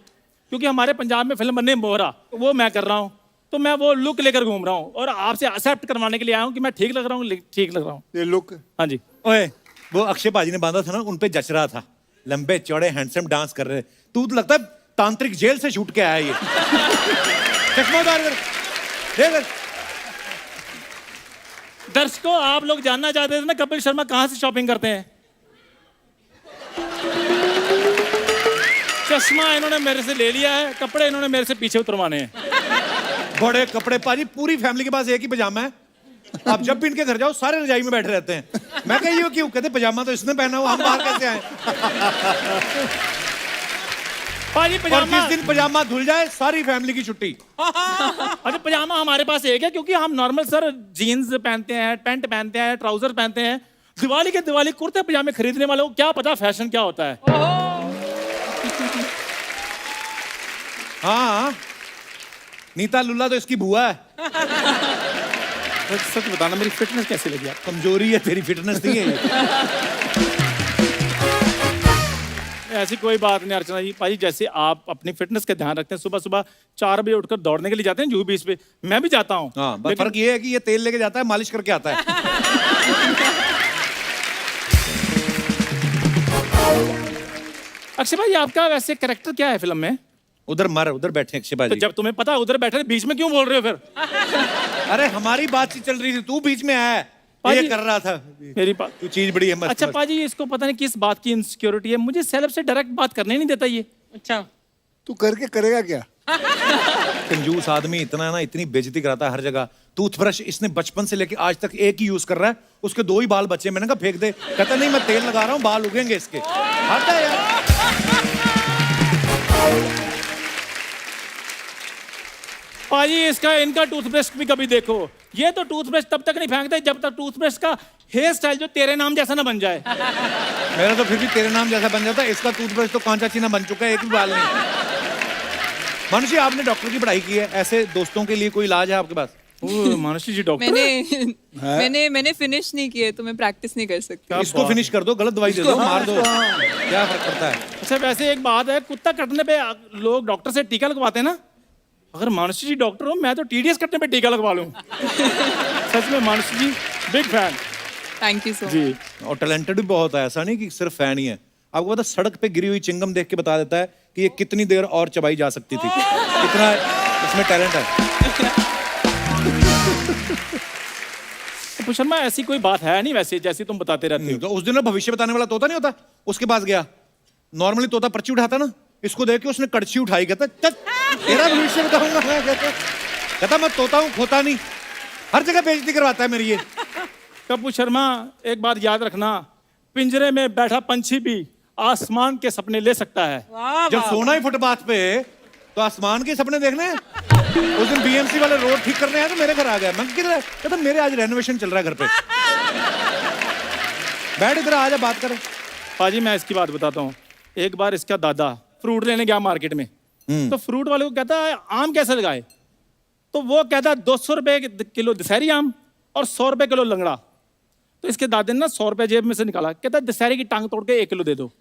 क्योंकि हमारे पंजाब में फिल्म बनने मोहरा, वो मैं कर रहा हूँ, तो मैं वो लुक लेकर घूम रहा हूँ और आपसे एक्सेप्ट करवाने के लिए आया हूँ कि मैं ठीक लग रहा हूँ, ठीक लग रहा हूँ। ये लुक। हाँ जी। ओए वो अक्षय पाजी ने बांधा था ना, उन पे जच रहा था, लंबे चौड़े हैंडसम डांस कर रहे। तू तो लगता है तांत्रिक जेल से छूट के आया ये। चश्मा उतार कर। दर्शकों आप लोग जानना चाहते थे ना कपिल शर्मा कहाँ से शॉपिंग करते हैं? चश्मा इन्होंने मेरे से ले लिया है, कपड़े इन्होंने मेरे से पीछे उतरवाने हैं। बड़े कपड़े पाजी, पूरी फैमिली के पास एक ही पजामा है। आप जब भी इनके घर जाओ सारे रजाई में बैठे रहते हैं। मैं कह ये क्यों? कहते पजामा तो इसने पहना हुआ, हम बाहर कैसे आए? पाजी और पजामा, जिस दिन पजामा धुल जाए सारी फैमिली की छुट्टी। अच्छा पजामा हमारे पास एक है क्योंकि हम नॉर्मल सर जीन्स पहनते हैं, पैंट पहनते हैं, ट्राउजर पहनते हैं। दिवाली के दिवाली कुर्ते पजामे खरीदने वालों को क्या पता फैशन क्या होता है। हाँ नीता लुल्ला तो इसकी बुआ है। सच बताना मेरी फिटनेस कैसी लगी आपको? कमजोरी है तेरी, फिटनेस नहीं है ये। ऐसी कोई बात नहीं अर्चना जी। भाई जैसे आप अपनी फिटनेस का ध्यान रखते हैं, सुबह सुबह 4 बजे उठकर दौड़ने के लिए जाते हैं जुहू बीच पे, मैं भी जाता हूँ। हाँ बस फर्क ये है कि ये तेल लेके जाता है, मालिश करके आता है। अक्षय भाई आपका वैसे कैरेक्टर क्या है फिल्म में? उधर मर, उधर बैठे अक्षय तो भाई। जब तुम्हें पता उधर बैठे बीच में क्यों बोल रहे हो फिर? अरे हमारी बातचीत चल रही थी, तू बीच में आया, पाजी, ये कर रहा था। मेरी बात तू चीज बड़ी है मस्त। अच्छा पाजी इसको पता नहीं किस बात की इनसिक्योरिटी है, मुझे सेलेब से डायरेक्ट बात करने नहीं देता ये। अच्छा तू करके करेगा क्या? कंजूस आदमी इतना है ना, इतनी बेइज्जती कराता है हर जगह। टूथब्रश इसने बचपन से लेके आज तक एक ही यूज कर रहा है, उसके 2 ही बाल बचे। मैंने कहा फेंक दे, कहता नहीं मैं तेल लगा रहा हूँ, बाल उगेंगे इसके। हटा यार। पाजी इसका इनका टूथब्रश भी कभी देखो। ये तो टूथब्रश तब तक नहीं फेंकते जब तक टूथब्रश का हेयर स्टाइल जो तेरे नाम जैसा ना बन जाए। मेरा तो फिर भी तेरे नाम जैसा बन जाता है, इसका टूथब्रश तो कांचा चीना बन चुका है, एक भी बाल नहीं। मनुष्य आपने डॉक्टर की पढ़ाई की है, ऐसे दोस्तों के लिए कोई इलाज है आपके पास? मानसी जी डॉक्टर मैंने फिनिश नहीं किए तो मैं प्रैक्टिस नहीं कर सकती। इसको फिनिश कर दो, गलत दवाई दे दो, मार दो, क्या फर्क पड़ता है? अच्छा वैसे एक बात है, कुत्ता कटने पे लोग डॉक्टर से टीका लगवाते हैं ना। अगर मानसी जी डॉक्टर हो, मैं तो टीडीएस कटने पे टीका लगवा लूं। सच में Mansi ji big fan. Thank you so much. जी और टैलेंटेड भी बहुत है, ऐसा नहीं कि सिर्फ फैन ही है। आपको पता सड़क पे गिरी हुई चिंगम देख के बता देता है कि ये कितनी देर और चबाई जा सकती थी। इतना इसमें टैलेंट है। कपिल शर्मा ऐसी कोई बात है नहीं वैसे, जैसे तुम बताते रहते हो। तो उस दिन ना भविष्य बताने वाला तोता नहीं होता, उसके पास गया। नॉर्मली तोता पर्ची उठाता ना, इसको देख के उसने कड़छी उठाई, कहता चल तेरा भविष्य बताऊंगा मैं। कहता मैं तोता हूँ, खोता नहीं, हर जगह बेइज्जती करवाता है मेरी ये। कपिल शर्मा एक बात याद रखना, पिंजरे में बैठा पंछी भी आसमान के सपने ले सकता है। जब सोना ही फुटपाथ पे तो आसमान के सपने देखने हैं। उस दिन बीएमसी वाले रोड ठीक करने आए तो मेरे घर आ गया। मैं किधर है? कहता मेरे आज रेनोवेशन चल रहा है घर पे। बैठ इधर, आ जा बात कर। पाजी मैं इसकी बात बताता हूँ। एक बार इसका दादा फ्रूट लेने गया मार्केट में, तो फ्रूट वाले को कहता है आम कैसे लगाए, तो वो कहता 200 रुपए किलो दशहरी आम और 100 रुपए किलो लंगड़ा। तो इसके दादे ने ना 100 रुपए जेब में से निकाला, कहता दशहरी की टांग तोड़ के 1 किलो दे दो।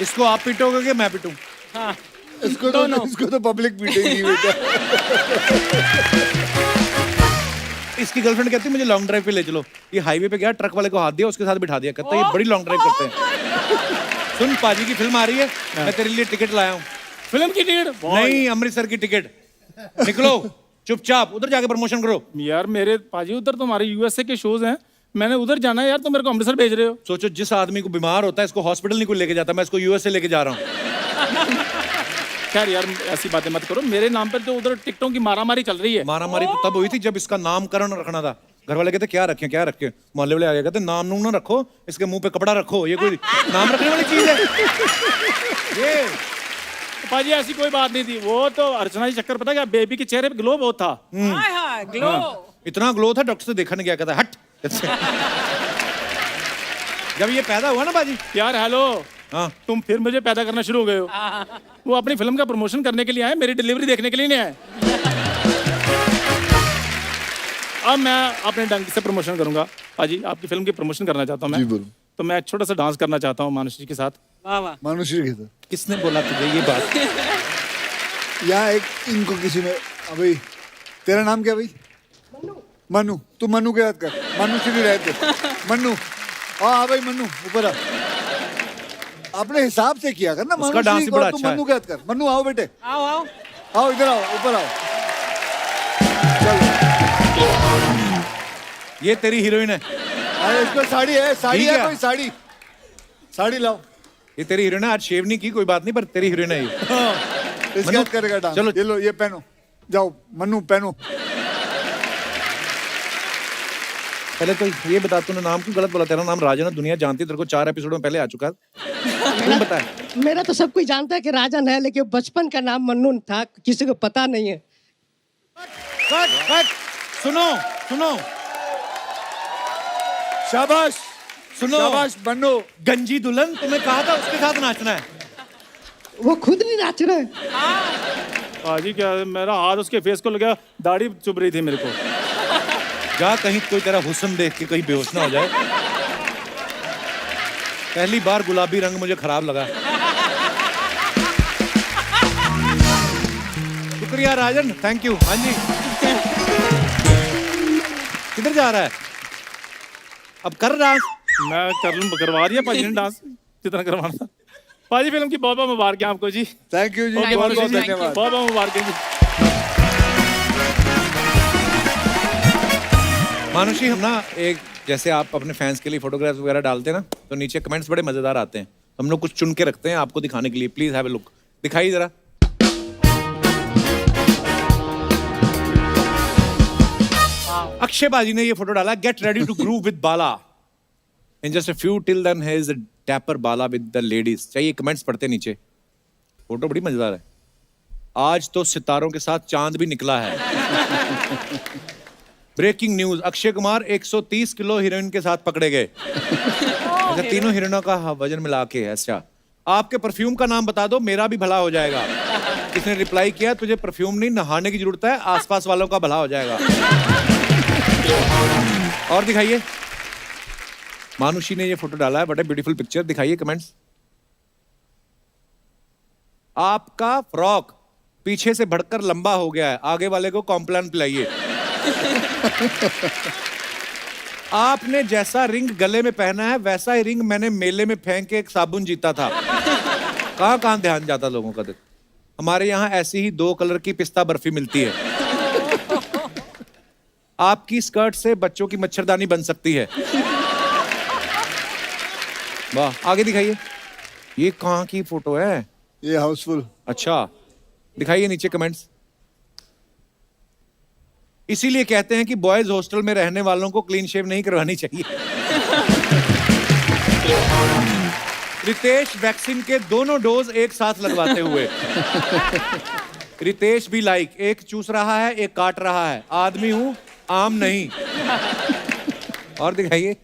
इसको आप पीटोगे कि मैं पीटूं? हाँ इसको तो पब्लिक पीटेगी बेटा। इसकी गर्लफ्रेंड कहती है मुझे लॉन्ग ड्राइव पे ले चलो। ये हाईवे पे गया, ट्रक वाले को हाथ दिया, उसके साथ बिठा दिया, कहता ये बड़ी लॉन्ग ड्राइव करते हैं। सुन पाजी की फिल्म आ रही है, मैं तेरे लिए टिकट लाया हूँ। फिल्म की टिकट नहीं, अमृतसर की टिकट। निकलो चुपचाप, उधर जाके प्रमोशन करो। यार मेरे पाजी उधर तुम्हारे यूएसए के शोज हैं, मैंने उधर जाना है यार, तुम मेरे को अमृतसर भेज रहे हो। सोचो जिस आदमी को बीमार होता है इसको हॉस्पिटल नहीं कोई लेके जाता, मैं इसको यूएसए लेके जा रहा हूँ। खैर यार ऐसी बातें मत करो, मेरे नाम पर जो उधर टिकटों की मारामारी चल रही है। मारामारी तो तब हुई थी जब इसका नामकरण रखना था। घर वाले कहते क्या रखें क्या रखें, मोहल्ले वाले आ गए कहते नाम नूम ना रखो, इसके मुंह पे कपड़ा रखो, ये कोई नाम रखने वाली चीज है ये? पाजी ऐसी कोई बात नहीं थी, वो तो अर्चना जी चक्कर, पता क्या बेबी के चेहरे पे ग्लो बहुत था। ग्लो इतना ग्लो था, डॉक्टर से देखा नहीं गया, कहता हट। जब ये पैदा हुआ ना बाजी, यार हेलो, हाँ तुम फिर मुझे पैदा करना शुरू हो गए हो। वो अपनी फिल्म का प्रमोशन करने के लिए आए, मेरी डिलीवरी देखने के लिए नहीं आए। अब मैं अपने ढंग से प्रमोशन करूंगा। पाजी आपकी फिल्म की प्रमोशन करना चाहता हूँ मैं, तो मैं एक छोटा सा डांस करना चाहता हूँ मानुषी के साथ। मानुषी के साथ? किसने बोला तुझे ये बात? यहाँ एक इनको किसी ने, अभी तेरा नाम क्या भाई? मनु। तू मनु के याद कर, मनु श्री रहते मनु। हाँ भाई मनु, ऊपर आ। अपने हिसाब से किया कर ना, उसका डांस ही बड़ा अच्छा है। मनु के याद कर। मनु आओ बेटे, आओ आओ आओ इधर आओ, ऊपर आओ। चलो ये तेरी हीरोइन है? अरे इसको साड़ी है, साड़ी है कोई, साड़ी साड़ी लाओ। ये तेरी हीरोइन है, आज शेव नहीं की कोई बात नहीं, पर तेरी हीरोइन है ये। इसके याद करेगा डांस। चलो ये लो, ये पहनो, जाओ मनु पहनो। पहले तो ये बता, तूने नाम क्यों गलत बोला? तेरा नाम राजन है, दुनिया जानती है तेरे को, 4 एपिसोड में पहले आ चुका है। तू बता। मेरा तो सब कोई जानता है कि राजन है, लेकिन बचपन का नाम मन्नू था, किसी को पता नहीं है। कट कट, सुनो सुनो, शाबाश सुनो, शाबाश मनु। गंजी दुल्हन, तुम्हें कहा था उसके साथ नाचना है। वो खुद नहीं नाच रहे। पाजी क्या, मेरा हाथ उसके फेस को लगा, दाढ़ी चुभ रही थी मेरे को। जा कहीं कोई तेरा हुस्न देख के कहीं बेहोश ना हो जाए। पहली बार गुलाबी रंग मुझे खराब लगा। शुक्रिया राजन, थैंक यू। हाँ जी, किधर जा रहा है? अब कर डांस। मैं कर लूँ, करवा रही है पाजी ने डांस जितना करवाना था। पाजी फिल्म की बहुत बहुत मुबारक आपको जी। थैंक यू जी, बहुत बहुत बहुत धन्यवाद। बहुत मुबारक जी। मानुषी, हम ना एक, जैसे आप अपने फैंस के लिए फोटोग्राफ्स वगैरह डालते हैं ना, तो नीचे कमेंट्स बड़े मजेदार आते हैं। हम लोग कुछ चुन के रखते हैं आपको दिखाने के लिए। प्लीज हैव अ लुक, दिखाइए जरा। अक्षय बाजी ने ये फोटो डाला, get ready to groove with Bala in just a few till then he is a dapper Bala with the ladies. चाहिए कमेंट्स पढ़ते नीचे। फोटो बड़ी मजेदार है। आज तो सितारों के साथ चांद भी निकला है। Breaking news, Akshay Kumar 130 kilo heroine के साथ पकड़े गए। अच्छा, तीनों हीरोइनों का वजन मिला के। अच्छा, आपके परफ्यूम का नाम बता दो, मेरा भी भला हो जाएगा। किसने रिप्लाई किया, तुझे परफ्यूम नहीं नहाने की जरूरत है, आसपास वालों का भला हो जाएगा। और दिखाइए। मानुषी ने ये फोटो डाला है, बड़ा ब्यूटीफुल पिक्चर। दिखाइए कमेंट्स। आपका फ्रॉक पीछे से बढ़कर लंबा हो गया है, आगे वाले को कॉम्प्लान पिलाइए। आपने जैसा रिंग गले में पहना है वैसा ही रिंग मैंने मेले में फेंक के एक साबुन जीता था। कहां ध्यान जाता लोगों का। देख, हमारे यहाँ ऐसी ही 2 कलर की पिस्ता बर्फी मिलती है। आपकी स्कर्ट से बच्चों की मच्छरदानी बन सकती है। वाह, आगे दिखाइए। ये कहाँ की फोटो है? ये हाउसफुल। अच्छा, दिखाइए नीचे कमेंट्स। इसीलिए कहते हैं कि बॉयज हॉस्टल में रहने वालों को क्लीन शेव नहीं करवानी चाहिए। रितेश वैक्सीन के दोनों डोज एक साथ लगवाते हुए। रितेश भी लाइक, एक चूस रहा है एक काट रहा है, आदमी हूं आम नहीं। और दिखाइए।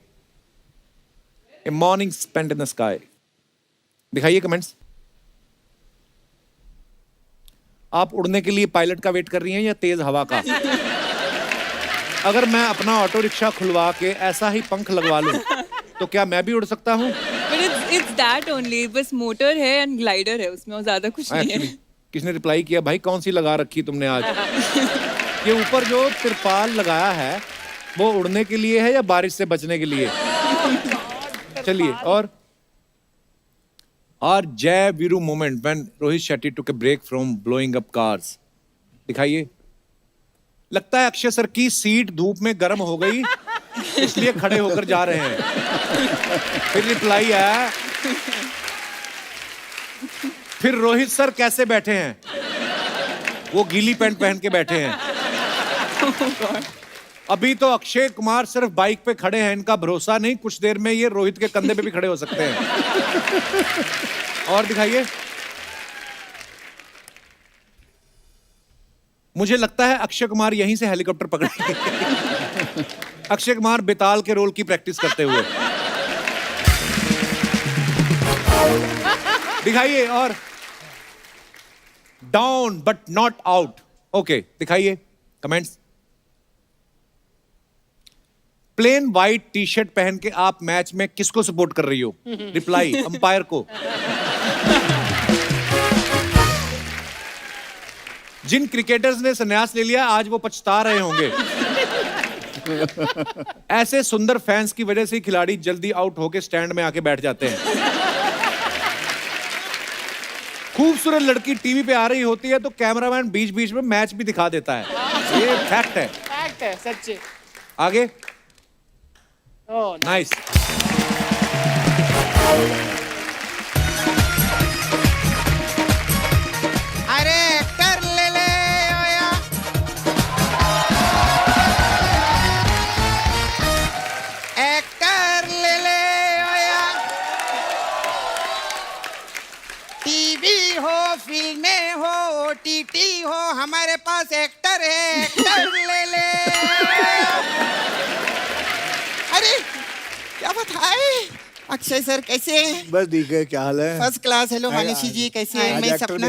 A morning spent in the sky. दिखाइए कमेंट्स। आप उड़ने के लिए पायलट का वेट कर रही हैं या तेज हवा का? अगर मैं अपना ऑटो रिक्शा खुलवा के ऐसा ही पंख लगवा लूं तो क्या मैं भी उड़ सकता हूं? But it's that only. बस मोटर है एंड ग्लाइडर है उसमें, और ज्यादा कुछ नहीं है। किसने रिप्लाई किया भाई कौन सी लगा रखी तुमने आज? ये ऊपर जो तिरपाल लगाया है वो उड़ने के लिए है या बारिश से बचने के लिए? चलिए। और Jai Veeru moment when Rohit Shetty took a break from blowing up cars. दिखाइए। लगता है अक्षय सर की सीट धूप में गर्म हो गई इसलिए खड़े होकर जा रहे हैं। फिर रिप्लाई आया, फिर रोहित सर कैसे बैठे हैं? वो गीली पैंट पहन के बैठे हैं। अभी तो अक्षय कुमार सिर्फ बाइक पे खड़े हैं, इनका भरोसा नहीं, कुछ देर में ये रोहित के कंधे पे भी खड़े हो सकते हैं। और दिखाइए। मुझे लगता है अक्षय कुमार यहीं से हेलीकॉप्टर पकड़ेंगे। अक्षय कुमार बेताल के रोल की प्रैक्टिस करते हुए। दिखाइए। और down but not out. Okay, दिखाइए comments. Plain white T shirt पहन के आप मैच में किसको सपोर्ट कर रही हो? रिप्लाई, अंपायर को। जिन क्रिकेटर्स ने संन्यास ले लिया आज वो पछता रहे होंगे। ऐसे सुंदर फैंस की वजह से खिलाड़ी जल्दी आउट होके स्टैंड में आके बैठ जाते हैं। खूबसूरत लड़की टीवी पे आ रही होती है तो कैमरामैन बीच बीच में मैच भी दिखा देता है। ये फैक्ट है। फैक्ट है, सच्चे। आगे। ओह, नाइस। अरे एक्टर ले ले ओया। एक्टर ले ले ओया। टीवी हो, फिल्में हो, ओटीटी हो, हमारे पास एक्टर है, एक्टर ले ले। अरे क्या बताए? अक्षय सर कैसे हैं? बस ठीक है, क्या हाल है? First class. हेलो मानुषी जी, कैसे हैं? मैं सपना।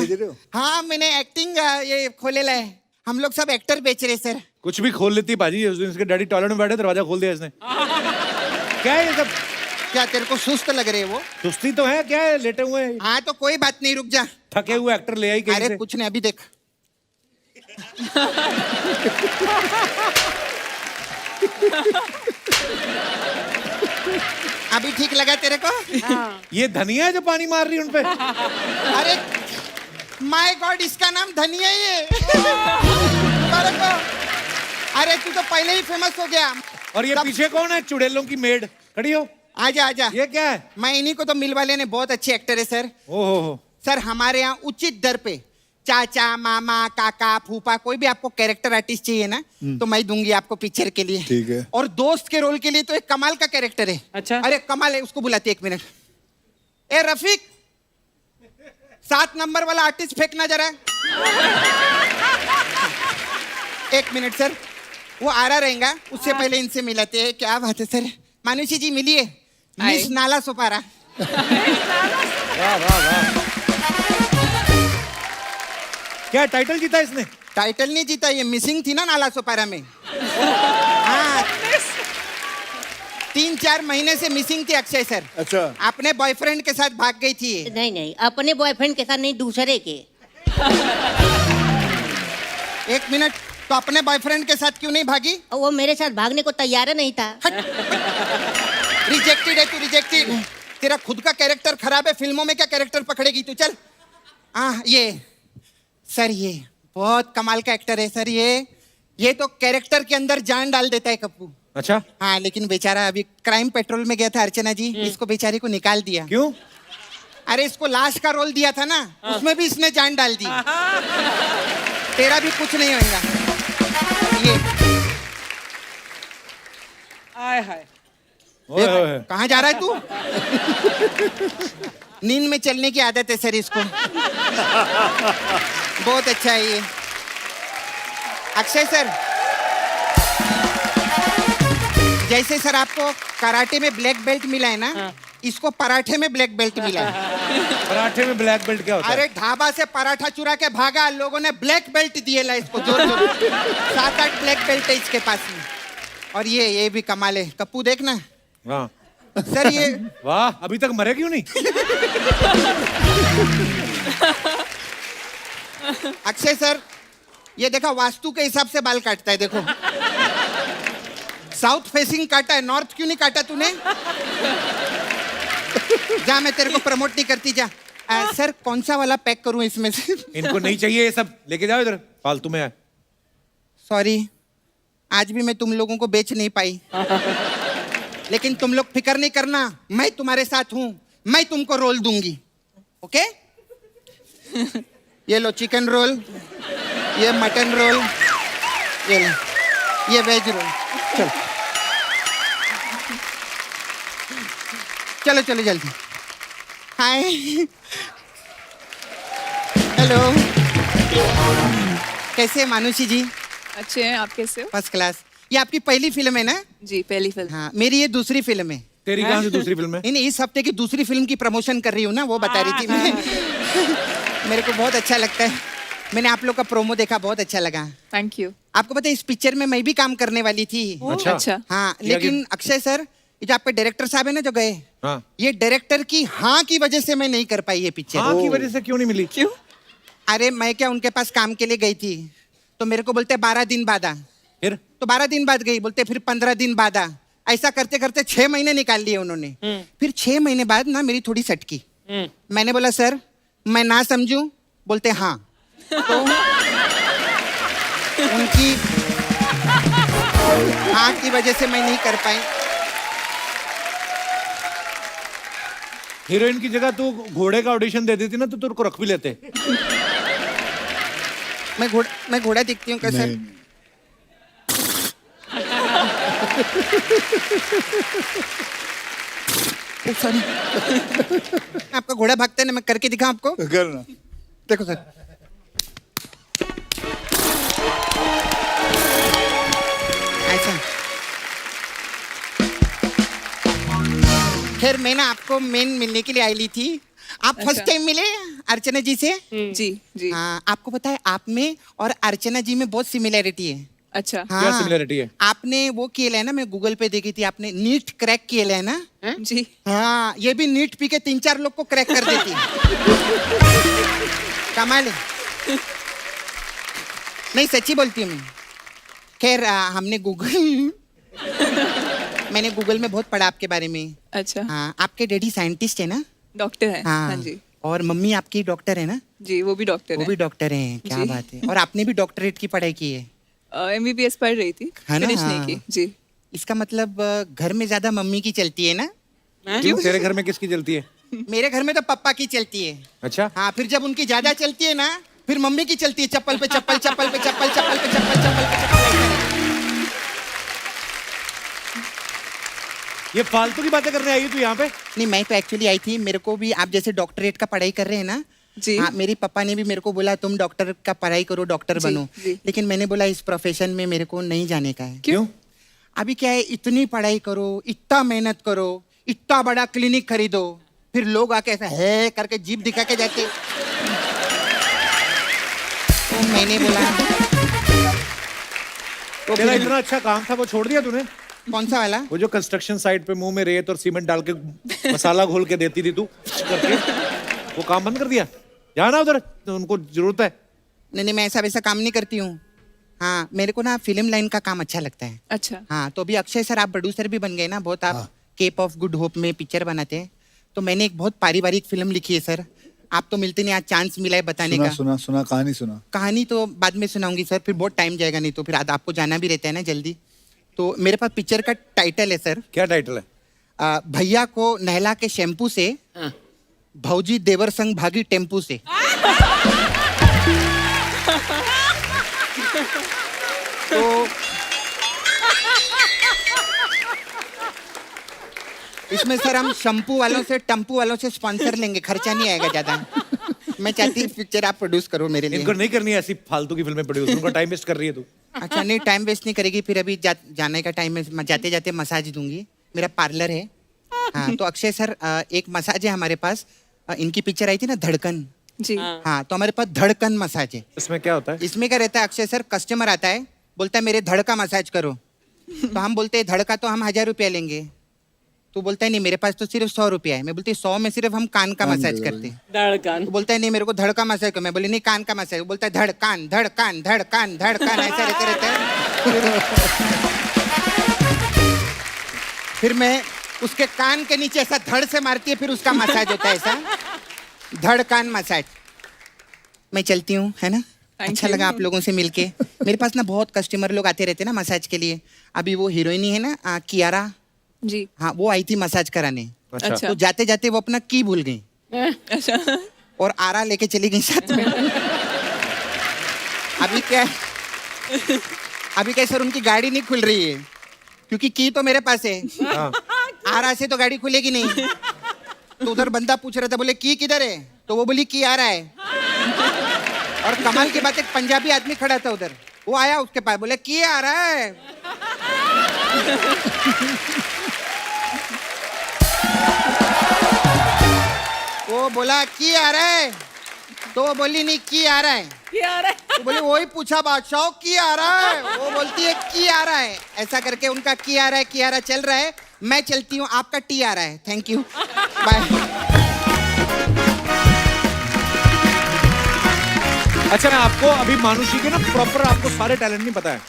हाँ, मैंने एक्टिंग ये खोले ला है। हम लोग सब एक्टर बेच रहे सर। कुछ भी खोल लेती बाजी। उस दिन इसके डैडी टॉयलेट में बैठे, दरवाजा खोल दिया इसने। क्या है ये सब? क्या तेरे को सुस्त लग रहे हैं वो? सुस्ती तो है, क्या है लेटे हुए हैं? हाँ तो कोई बात नहीं, रुक जा। थके हुए एक्टर ले आई कहीं अरे से। कुछ नहीं, अभी देख। अभी ठीक लगा तेरे को? ये धनिया है जो पानी मार रही है उनपे। अरे माय गॉड, इसका नाम धनिया ही है। तेरे को? अरे तू तो पहले ही फेमस हो गया। और ये पीछे कौन है? चुड़ैलों की मेड खड़ी हो। आजा आजा। ये क्या है? मैं इन्हीं को तो मिलवा लेने, बहुत अच्छे एक्टर है सर। ओहो। सर हमारे यहाँ उचित दर पे चाचा, मामा, काका, फूफा, कोई भी आपको कैरेक्टर आर्टिस्ट चाहिए ना तो मैं दूंगी आपको पिक्चर के लिए। ठीक है। और दोस्त के रोल के लिए तो एक कमाल का कैरेक्टर है। अच्छा। अरे कमाल है, उसको बुलाते 1 मिनट। ए रफीक, 7 नंबर वाला आर्टिस्ट फेंकना जरा। 1 मिनट सर, वो आ रहा रहेगा, उससे पहले इनसे मिलाते हैं। क्या बात है सर। मानुषी जी मिलिए, मिस नाला सुपारा। वाह वाह वाह। क्या टाइटल जीता इसने? टाइटल नहीं जीता, ये मिसिंग थी ना नाला सुपारा में। हाँ, 3-4 महीने से मिसिंग थी अक्षय सर। अच्छा। अपने बॉयफ्रेंड के साथ भाग गई थी ये। नहीं नहीं, अपने बॉयफ्रेंड के साथ नहीं, दूसरे के। 1 मिनट, तो अपने बॉयफ्रेंड के साथ क्यों नहीं भागी? वो मेरे साथ भागने को तैयार नहीं था। रिजेक्टेड है तू, रिजेक्टेड। तेरा खुद का कैरेक्टर खराब है, फिल्मों में क्या कैरेक्टर पकड़ेगी तू? चल। हाँ, ये सर ये बहुत कमाल का एक्टर है सर ये तो कैरेक्टर के अंदर जान डाल देता है कप्पू। अच्छा, हाँ लेकिन बेचारा अभी क्राइम पेट्रोल में गया था अर्चना जी, इसको बेचारे को निकाल दिया। क्यों? अरे इसको लाश का रोल दिया था ना, उसमें भी इसने जान डाल दी। तेरा भी कुछ नहीं होगा। ये आय हाय ओए, ओए। कहाँ जा रहा है तू? नींद में चलने की आदत है सर इसको। बहुत अच्छा है ये। अक्षय सर, जैसे सर आपको कराटे में ब्लैक बेल्ट मिला है ना, इसको पराठे में ब्लैक बेल्ट मिला है। पराठे में ब्लैक बेल्ट क्या होता है? अरे ढाबा से पराठा चुरा के भागा, लोगों ने ब्लैक बेल्ट दिए ला इसको जोर जोर। 7-8 ब्लैक बेल्ट है इसके पास में। और ये भी कमाल है कप्पू, देखना हाँ सर ये। वाह, अभी तक मरे क्यों नहीं? अक्षय सर, ये देखा वास्तु के हिसाब से बाल काटता है, देखो साउथ फेसिंग काटा है, नॉर्थ क्यों नहीं काटा तूने? जा, मैं तेरे को प्रमोट नहीं करती, जा। सर कौन सा वाला पैक करूं इसमें से? इनको नहीं चाहिए ये सब, लेके जाओ इधर, फालतू में है। सॉरी, आज भी मैं तुम लोगों को बेच नहीं पाई। लेकिन तुम लोग फिक्र नहीं करना, मैं तुम्हारे साथ हूं, मैं तुमको रोल दूंगी, ओके? ये लो चिकन रोल, ये मटन रोल, ये लो, ये वेज रोल। चलो चलो जल्दी। हाय, हेलो, कैसे हैं मानुषी जी? अच्छे हैं, आप कैसे हो? First class. ये आपकी पहली फिल्म है ना? जी, पहली फिल्म। हाँ, मेरी ये दूसरी फिल्म है। तेरी कहाँ से दूसरी फिल्म है? नहीं, इस हफ्ते की दूसरी फिल्म की प्रमोशन कर रही हूँ ना, वो बता रही थी मैं। मेरे को बहुत अच्छा लगता है, मैंने आप लोग का प्रोमो देखा, बहुत अच्छा लगा। Thank you. आपको पता है इस पिक्चर में मैं भी काम करने वाली थी। अच्छा। अच्छा। हाँ, किया लेकिन अक्षय सर, ये जो आपके डायरेक्टर साहब है ना जो गए, हाँ। ये डायरेक्टर की हाँ की वजह से मैं नहीं कर पाई ये पिक्चर। हाँ की वजह से क्यों नहीं मिली? क्यों? अरे मैं क्या उनके पास काम के लिए गई थी, तो मेरे को बोलते 12 दिन बाद आ, फिर तो 12 दिन बाद गई, बोलते फिर 15 दिन बाद आ, ऐसा करते करते 6 महीने निकाल लिए उन्होंने। फिर 6 महीने बाद ना मेरी थोड़ी सटकी, मैंने बोला सर मैं ना समझूं, बोलते हाँ। तो उनकी हाँ की वजह से मैं नहीं कर पाई। हीरोइन की जगह तू घोड़े का ऑडिशन दे देती ना तो तेरे को रख भी लेते। मैं घोड़ा दिखती हूँ कैसे? सॉरी, आपका घोड़ा भागता है ना, मैं करके दिखाऊं आपको? करना। देखो सर, ऐसा। खैर मैं ना आपको मेन मिलने के लिए आई ली थी। आप फर्स्ट टाइम मिले अर्चना जी से? जी जी। हाँ, आपको पता है आप में और अर्चना जी में बहुत सिमिलैरिटी है। अच्छा। क्या सिमिलरिटी है? आपने वो किया है ना, मैं गूगल पे देखी थी, आपने नीट क्रैक किया है ना? जी। हाँ, ये भी नीट पी के 3-4 लोग को क्रैक कर देती है। कमाल है। नहीं सच्ची बोलती हूँ मैं। खैर हमने मैंने गूगल में बहुत पढ़ा आपके बारे में। अच्छा। हाँ, आपके डैडी साइंटिस्ट है ना? डॉक्टर है। हाँ जी। और मम्मी आपकी डॉक्टर है ना? जी, वो भी डॉक्टर वो है। भी डॉक्टर हैं, क्या जी। बात है। और आपने भी डॉक्टरेट की पढ़ाई की है? MBBS पढ़ रही थी, है ना? फिनिश नहीं हाँ। की। जी। इसका मतलब घर में ज्यादा मम्मी की चलती है ना? क्यों? तेरे घर में किसकी चलती है? मेरे घर में तो पप्पा की चलती है। अच्छा। हाँ, फिर जब उनकी ज्यादा चलती है ना, फिर मम्मी की चलती है, चप्पल पे चप्पल, चप्पल पे चप्पल, चप्पल पे चप्पल, चप्पल पे चप्पल। ये फालतू की बातें करने आई है तू यहाँ पे? नहीं, मैं तो एक्चुअली आई थी, मेरे को भी आप जैसे डॉक्टरेट का पढ़ाई कर रहे हैं ना? जी। हाँ, मेरे पापा ने भी मेरे को बोला तुम डॉक्टर का पढ़ाई करो, डॉक्टर जी, बनो। जी। लेकिन मैंने बोला इस प्रोफेशन में मेरे को नहीं जाने का है। क्यों? अभी क्या है, इतनी पढ़ाई करो, इतना मेहनत करो, इतना बड़ा क्लिनिक खरीदो, फिर लोग आके ऐसा है करके जीप दिखा के जाते। तो मैंने बोला तो तेरा फिर- इतना अच्छा काम था वो छोड़ दिया तूने? कौन सा वाला? वो जो कंस्ट्रक्शन साइट पे मुंह में रेत और सीमेंट डाल के मसाला घोल के देती थी तू करके, वो काम बंद कर दिया? जाना उधर, तो उनको जरूरत है। नहीं, मैं ऐसा वैसा काम नहीं करती हूँ। हाँ, मेरे को ना फिल्म लाइन का काम अच्छा लगता है। अच्छा। हाँ, तो अभी अक्षय सर आप प्रोड्यूसर भी बन गए ना, बहुत आप केप ऑफ गुड होप में पिक्चर बनाते हैं। तो मैंने एक बहुत पारिवारिक फिल्म लिखी है सर, आप तो मिलते नहीं, आज चांस मिला है बताने सुना का। सुना सुना कहानी सुना। कहानी तो बाद में सुनाऊंगी सर, फिर बहुत टाइम जाएगा, नहीं तो फिर आज आपको जाना भी रहता है ना जल्दी। तो मेरे पास पिक्चर का टाइटल है सर, क्या टाइटल है? भैया को नहला के शैम्पू से, भौजी देवर संग भागी टेम्पू से। तो इसमें सर हम शैम्पू वालों से टम्पू वालों से स्पॉन्सर लेंगे, खर्चा नहीं आएगा ज्यादा। मैं चाहती हूँ पिक्चर आप प्रोड्यूस करो मेरे लिए। इनको नहीं करनी है ऐसी फालतू की फिल्में प्रोड्यूस, उनका टाइम वेस्ट कर रही है तू। अच्छा नहीं, टाइम वेस्ट नहीं करेगी, फिर अभी जाने का टाइम है, जाते जाते मसाज दूंगी, मेरा पार्लर है। हाँ तो अक्षय सर, एक मसाज है हमारे पास, इनकी पिक्चर आई थी ना धड़कन, जी हाँ तो हमारे पास धड़कन मसाज है। इसमें क्या होता है? इसमें क्या रहता है अक्षय सर, कस्टमर आता है बोलता है मेरे धड़ का मसाज करो, तो हम बोलते हैं धड़ का तो हम 1000 रुपया लेंगे, तो बोलता है नहीं मेरे पास तो सिर्फ 100 रुपया है। मैं बोलती 100 में सिर्फ हम कान का मसाज करते हैं। धड़कन। तो बोलता है नहीं मेरे को धड़ का मसाज करो, मैं बोली नहीं कान का मसाज। बोलता है धड़ कान धड़ कान धड़ कान धड़ कान, ऐसा रहता है। फिर मैं उसके कान के नीचे ऐसा धड़ से मारती है, फिर उसका मसाज होता है ऐसा धड़ कान मसाज। मैं चलती हूँ, है ना, अच्छा लगा आप लोगों से मिलके। मेरे पास ना बहुत कस्टमर लोग आते रहते हैं ना मसाज के लिए। अभी वो हीरोइन है ना कियारा, जी हाँ वो आई थी मसाज कराने। अच्छा तो जाते जाते वो अपना की भूल गई अच्छा और आरा लेके चली गई साथ में। अभी क्या सर, उनकी गाड़ी नहीं खुल रही है क्योंकि की तो मेरे पास है, आरा से तो गाड़ी खुलेगी नहीं। तो उधर बंदा पूछ रहा था, बोले की किधर है, तो वो बोली की आ रहा है। और कमाल की बात, एक पंजाबी आदमी खड़ा था उधर, वो आया उसके पास, बोले की आ रहा है। वो बोला की आ रहा है, तो वो बोली नहीं की आ रहा है। तो बोले वही पूछा बादशाह की आ रहा है, वो बोलती है की आ रहा है। ऐसा करके उनका की आ रहा है, की आ रहा है चल रहा है। मैं चलती हूँ, आपका टी आ रहा है। Thank you, bye. अच्छा मैं आपको अभी मानुषी के ना प्रॉपर आपको सारे टैलेंट नहीं पता है।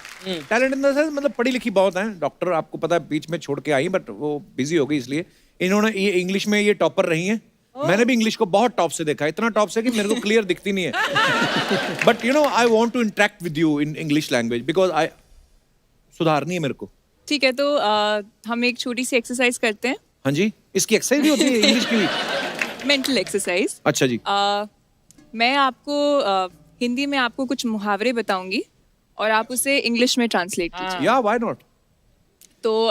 टैलेंट इन द सेंस मतलब पढ़ी लिखी बहुत है, डॉक्टर आपको पता है बीच में छोड़ के आई, बट वो बिजी हो गई इसलिए। इन्होंने ये इंग्लिश में ये टॉपर रही हैं। मैंने भी इंग्लिश को बहुत टॉप से देखा, इतना टॉप से कि मेरे को क्लियर दिखती नहीं है। But you know I want to interact with you in English language because I सुधारनी है मेरे को। ठीक है, तो हम एक छोटी सी एक्सरसाइज करते हैं। हाँ जी, इसकी एक्सरसाइज भी होती है इंग्लिश की भी? Mental exercise. अच्छा जी। मैं आपको हिंदी में आपको कुछ मुहावरे बताऊंगी और आप उसे इंग्लिश में ट्रांसलेट कीजिए। या व्हाई नॉट। तो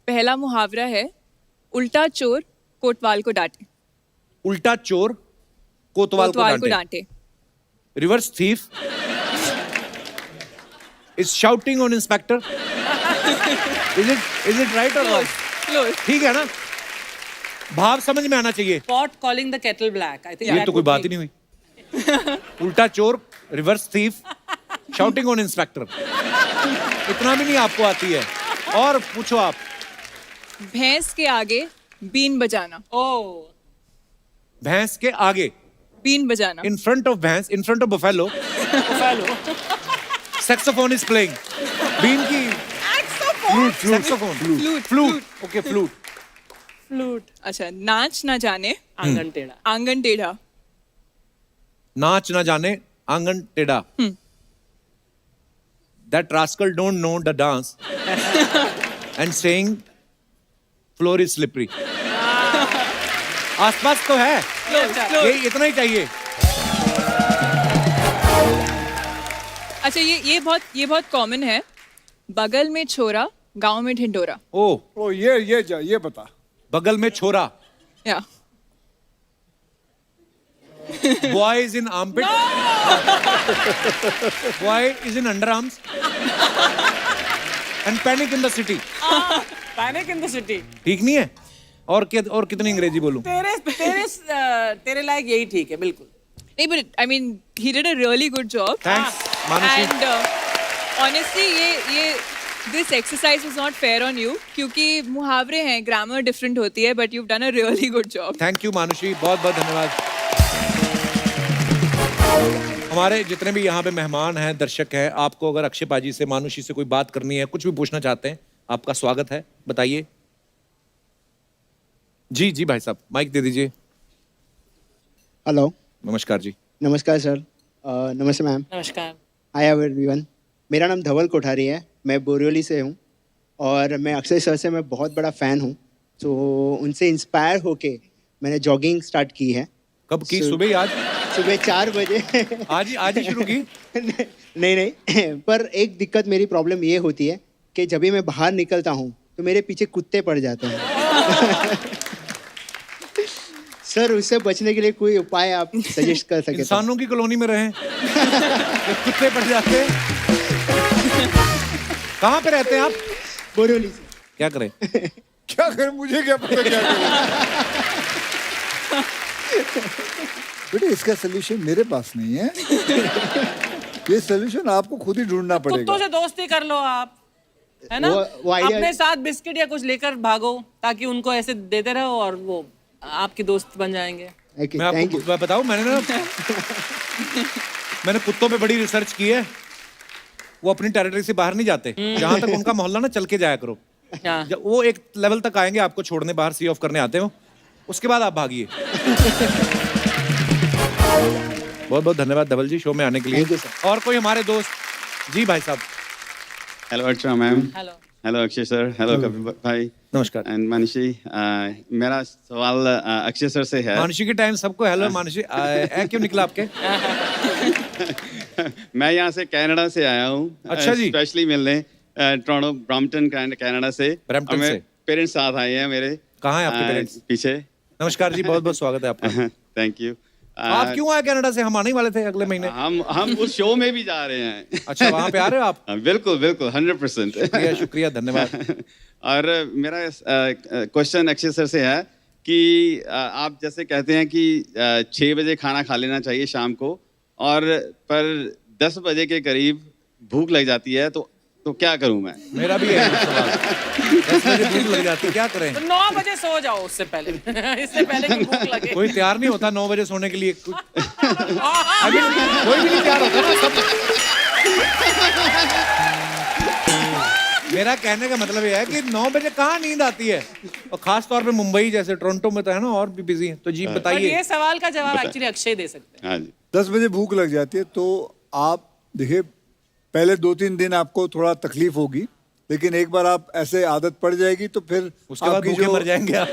पहला मुहावरा है, उल्टा चोर कोतवाल को डांटे। उल्टा चोर कोतवाल को डांटे। Reverse thief is shouting on inspector. Is it right और रॉन्ग? ठीक है ना, भाव समझ में आना चाहिए। Pot calling the kettle black. I think ये that तो कोई would बात be- ही नहीं हुई। उल्टा चोर, reverse thief, shouting on inspector, इतना भी नहीं आपको आती है। और पूछो आप। भैंस के आगे बीन बजाना। Oh. भैंस के आगे, बीन बजाना। इन फ्रंट ऑफ भैंस, in front of buffalo, saxophone is playing. बीन की saxophone, flute, okay flute. Flute. अच्छा, नाच ना जाने आंगन टेढ़ा. आंगन टेढ़ा। नाच ना जाने आंगन टेढ़ा। That rascal don't know the dance and saying floor is slippery. आसपास तो है, ये इतना ही चाहिए। अच्छा, ये बहुत कॉमन है। बगल में छोरा, गांव में ढिंडोरा। ओ ये बता। बगल में छोरा, या boy is in armpit, boy is in underarms and panic in the city. Panic in the city. ठीक नहीं है? और कितनी अंग्रेजी बोलूं? तेरे लायक यही ठीक है, बिल्कुल। नहीं, but I mean he did a really good job. Thanks, Manushi. And honestly ये this exercise was not fair on you क्योंकि मुहावरे हैं, grammar different होती है, but you've done a really good job. Thank you Manushi, बहुत बहुत धन्यवाद। हमारे जितने भी यहाँ पे मेहमान हैं, दर्शक हैं, आपको अगर अक्षय पाजी से, मानुषी से कोई बात करनी है, कुछ भी पूछना चाहते हैं, आपका स्वागत है, बताइए। जी जी भाई साहब, माइक दे दीजिए। हेलो, नमस्कार जी। नमस्कार सर। नमस्ते मैम। नमस्कार। Hi everyone. मेरा नाम धवल कोठारी है, मैं बोरिवली से हूँ और मैं अक्षय सर से मैं बहुत बड़ा फ़ैन हूँ। तो उनसे इंस्पायर होके मैंने जॉगिंग स्टार्ट की है। कब की? सुबह ही आज? सुबह 4 बजे। आज ही शुरू की? नहीं पर एक दिक्कत, मेरी प्रॉब्लम ये होती है कि जब भी मैं बाहर निकलता हूँ तो मेरे पीछे कुत्ते पड़ जाते हैं। सर, उससे बचने के लिए कोई उपाय आप सजेस्ट कर सके? इंसानों की कॉलोनी में रहें। कुत्ते पड़ जाते हैं। कहाँ पे रहते हैं आप? बोरिवली से। क्या करें? क्या करें, मुझे क्या पता क्या करें। बेटे, इसका सोल्यूशन मेरे पास नहीं है। ये सोल्यूशन आपको खुद ही ढूंढना पड़ेगा। कुत्तों से दोस्ती कर लो आप, है ना? वो idea- अपने साथ बिस्किट या कुछ लेकर भागो ताकि उनको ऐसे देते रहो और वो आपके दोस्त बन जाएंगे। Okay, मैं thank you. आपको बताऊं, मैंने कुत्तों पे बड़ी रिसर्च की है। वो अपनी टेरिटरी से बाहर नहीं जाते। जहां तक उनका मोहल्ला ना, चल के जाया करो। हाँ। जब वो एक लेवल तक आएंगे, आपको छोड़ने बाहर सी ऑफ करने आते हो, उसके बाद आप भागिए। बहुत बहुत धन्यवाद धवल जी शो में आने के लिए। Thank you, sir. और कोई हमारे दोस्त? जी भाई साहब। Hello Archana ma'am. Hello. Hello Akshay sir. Hello Kapil भाई नमस्कार। एंड मानसी। मेरा सवाल अक्षय सर से है। मानसी के टाइम सबको हेलो मानसी क्यों निकला आपके? मैं यहाँ से कनाडा से आया हूँ। अच्छा जी। स्पेशली मिलने टोरंटो ब्रम्पटन कनाडा से। ब्रैम्पटन से। पेरेंट्स साथ आए हैं मेरे। कहाँ हैं आपके पेरेंट्स? पीछे। नमस्कार जी, बहुत बहुत स्वागत है आपका। Thank you. आप क्यों आए कनाडा से? हम आने ही वाले थे अगले महीने। हम उस शो में भी जा रहे हैं। अच्छा, वहाँ पे आ रहे हो आप? बिल्कुल बिल्कुल 100%। शुक्रिया शुक्रिया, धन्यवाद। और मेरा क्वेश्चन अक्षय सर से है कि आप जैसे कहते हैं कि 6 बजे खाना खा लेना चाहिए शाम को, और पर 10 बजे के करीब भूख लग जाती है, तो क्या करूं मैं? मेरा भी है सवाल। 10 बजे भूख लग जाती, क्या करें? तो 9 बजे सो जाओ उससे पहले। इससे पहले कि भूख लगे। कोई तैयार नहीं होता 9 बजे सोने के लिए। अभी कोई भी नहीं तैयार होता ना, सब। मेरा कहने का मतलब ये है कि 9 बजे कहाँ नींद आती है, और खास तौर पे मुंबई जैसे टोरंटो में तो है ना, और भी बिजी है। तो जी पर बताइए। ये सवाल का जवाब एक्चुअली अक्षय दे सकते हैं। हाँ जी। 10 बजे भूख लग जाती है तो आप देखिए, पहले 2-3 दिन आपको थोड़ा तकलीफ होगी, लेकिन एक बार आप ऐसे आदत पड़ जाएगी तो फिर उसके बाद भूखे मर जाएंगे आप।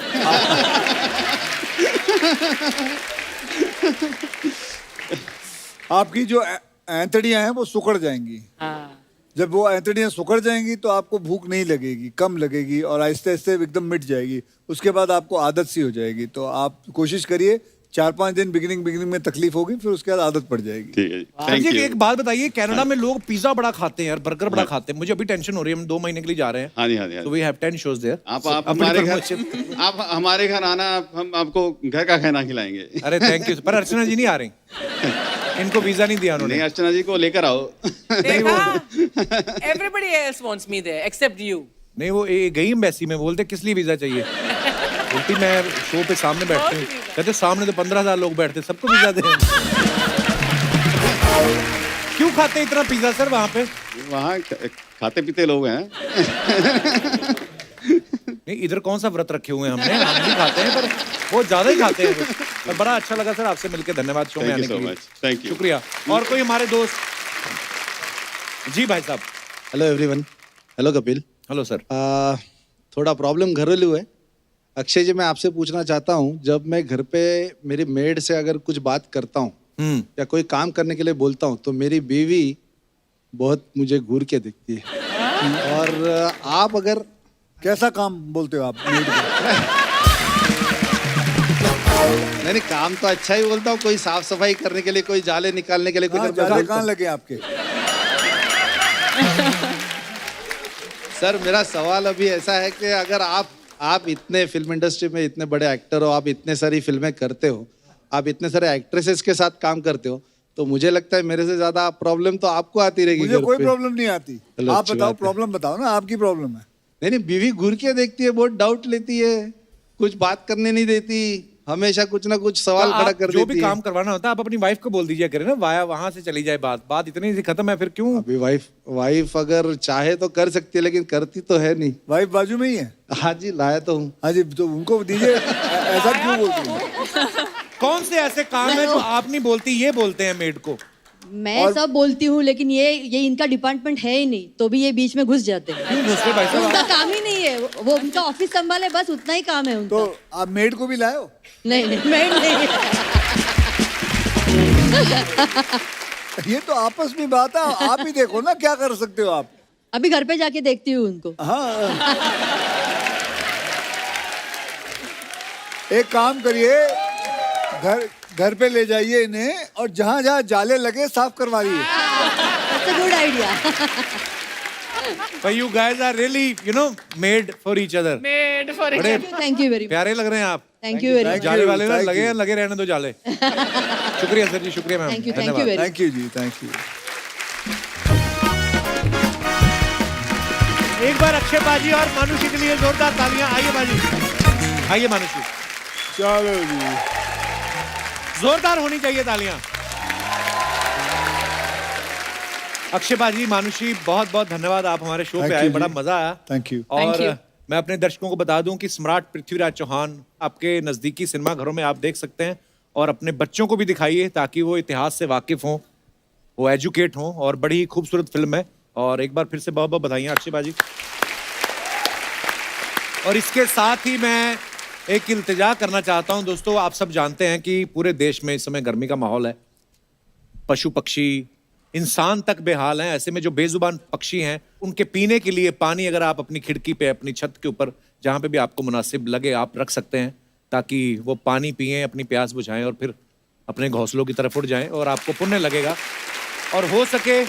आपकी जो एंतड़ियां हैं वो सुकड़ जाएंगी। हाँ। जब वो एंतड़ियां सुकड़ जाएंगी तो आपको भूख नहीं लगेगी, कम लगेगी और आहिस्ते आहिस्ते एकदम मिट जाएगी। उसके बाद आपको आदत सी हो जाएगी। तो आप कोशिश करिए, 4-5 दिन बिगिनिंग में तकलीफ होगी, फिर उसके बाद आदत पड़ जाएगी। ठीक है जी। जी थैंक यू। एक बात बताइए, कनाडा में लोग पिज्जा बड़ा खाते हैं यार, बर्गर बड़ा खाते हैं। मुझे अभी टेंशन हो रही है, हम 2 महीने के लिए जा रहे हैं। हाँ जी हाँ जी। तो वी हैव 10 shows there। आप हमारे घर आना, हम आपको घर का खाना खिलाएंगे। अरे थैंक यू। पर अर्चना जी नहीं आ रही, इनको वीजा नहीं दिया नहीं, उन्होंने। अर्चना जी को लेकर आओ। Everybody else wants me there except you. नहीं, वो गई एम्बेसी में, बोलते किस लिए वीजा चाहिए? बोलती मैं शो पे सामने बैठती हूँ। कहते सामने तो 15,000 लोग बैठते, सबको वीजा दे। क्यों खाते इतना पिज्जा सर वहाँ पे? वहाँ खाते पीते लोग हैं। नहीं, इधर कौन सा व्रत रखे हुए हैं हमने? हम भी खाते हैं, पर वो ज्यादा ही खाते हैं। पर बड़ा अच्छा लगा सर आपसे मिलकर, धन्यवाद शो में थैंक आने यू सो के लिए। मच। Thank you. शुक्रिया। और कोई हमारे दोस्त? जी भाई साहब। Hello everyone. Hello Kapil. Hello sir. थोड़ा प्रॉब्लम घरेलू है। अक्षय जी, मैं आपसे पूछना चाहता हूँ, जब मैं घर पे मेरी मेड से अगर कुछ बात करता हूँ या कोई काम करने के लिए बोलता हूँ, तो मेरी बीवी बहुत मुझे घूर के देखती है। और आप अगर कैसा काम बोलते हो आप? नहीं, काम तो अच्छा ही बोलता हूँ। कोई साफ सफाई करने के लिए, कोई जाले निकालने के लिए, कोई कहाँ लगे आपके? सर, मेरा सवाल अभी ऐसा है कि अगर आप इतने फिल्म इंडस्ट्री में इतने बड़े एक्टर हो, आप इतने सारी फिल्में करते हो, आप इतने सारे एक्ट्रेसेस के साथ काम करते हो, तो मुझे लगता है मेरे से ज्यादा प्रॉब्लम तो आपको आती रहेगी। मुझे कोई प्रॉब्लम नहीं आती। चलो, आप अच्छी बताओ, बात है। प्रॉब्लम बताओ ना, आपकी प्रॉब्लम है। नहीं, बीवी घूर के देखती है, बहुत डाउट लेती है, कुछ बात करने नहीं देती, हमेशा कुछ ना कुछ सवाल खड़ा कर जो देती भी है। काम करवाना होता है आप अपनी वाइफ को बोल दीजिए करे ना, वहां से चली जाए बात इतनी सी खत्म है, फिर क्यों? अभी वाइफ अगर चाहे तो कर सकती है, लेकिन करती तो है नहीं। वाइफ बाजू में ही है? हाँ जी, लाया तो हूँ। हाँ जी, तो उनको दीजिए। ऐसा क्यों बोलते हैं? कौन से ऐसे काम है जो आप नहीं बोलती, ये बोलते हैं मेड को? मैं सब बोलती हूँ, लेकिन ये इनका डिपार्टमेंट है ही नहीं, तो भी ये बीच में घुस जाते हैं। क्यों घुसते भाई साहब? उनका काम ही नहीं है, वो उनका ऑफिस संभाले, बस उतना ही काम है उनका। तो आप मेड को भी लाए हो? नहीं नहीं, मेड नहीं। ये तो आपस में बात है, आप ही देखो ना क्या कर सकते हो आप। अभी घर पे जाके देखती हूँ उनको। हाँ, एक काम करिए, घर पे ले जाइए इन्हें और जहाँ जहाँ जाले लगे साफ करवाइए। That's a good idea. But you guys are really, you know, made for each other. Made for each बड़े other. Thank you very much. प्यारे लग रहे हैं आप। Thank you very much. जाले वाले ना Thank लगे you. लगे रहने दो जाले। शुक्रिया सर जी, शुक्रिया ma'am. Thank you very much. Thank you ji, thank you. एक बार अक्षय बाजी और मानुषी के लिए जोरदार तालियां। आइए बाजी, आइए मानुषी, चलो जी, जोरदार होनी चाहिए तालियां। अक्षय बाजी, मानुषी, बहुत बहुत धन्यवाद, आप हमारे शो Thank पे आए, you बड़ा जी। मजा आया। Thank you. Thank you. और मैं अपने दर्शकों को बता दूं कि सम्राट पृथ्वीराज चौहान आपके नजदीकी सिनेमा घरों में आप देख सकते हैं, और अपने बच्चों को भी दिखाइए ताकि वो इतिहास से वाकिफ हों, वो एजुकेट हों, और बड़ी ही खूबसूरत फिल्म है। और एक बार फिर से बहुत बहुत बधाइयाँ अक्षय बाजी। और इसके साथ ही मैं एक इल्तिजा करना चाहता हूं दोस्तों, आप सब जानते हैं कि पूरे देश में इस समय गर्मी का माहौल है, पशु पक्षी इंसान तक बेहाल हैं। ऐसे में जो बेजुबान पक्षी हैं, उनके पीने के लिए पानी अगर आप अपनी खिड़की पे, अपनी छत के ऊपर, जहां पे भी आपको मुनासिब लगे, आप रख सकते हैं, ताकि वो पानी पिएं, अपनी प्यास बुझाएं और फिर अपने घोंसलों की तरफ उड़ जाएं, और आपको पुण्य लगेगा। और हो सके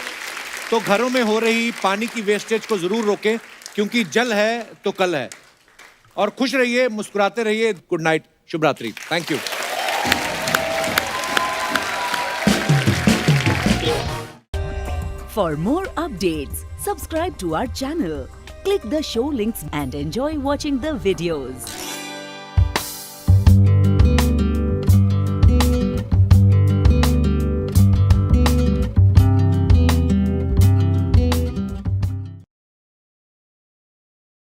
तो घरों में हो रही पानी की वेस्टेज को जरूर रोकें, क्योंकि जल है तो कल है। और खुश रहिए, मुस्कुराते रहिए। गुड नाइट, शुभ रात्रि, thank you. For more updates, subscribe to our channel, click the show links and enjoy watching the videos.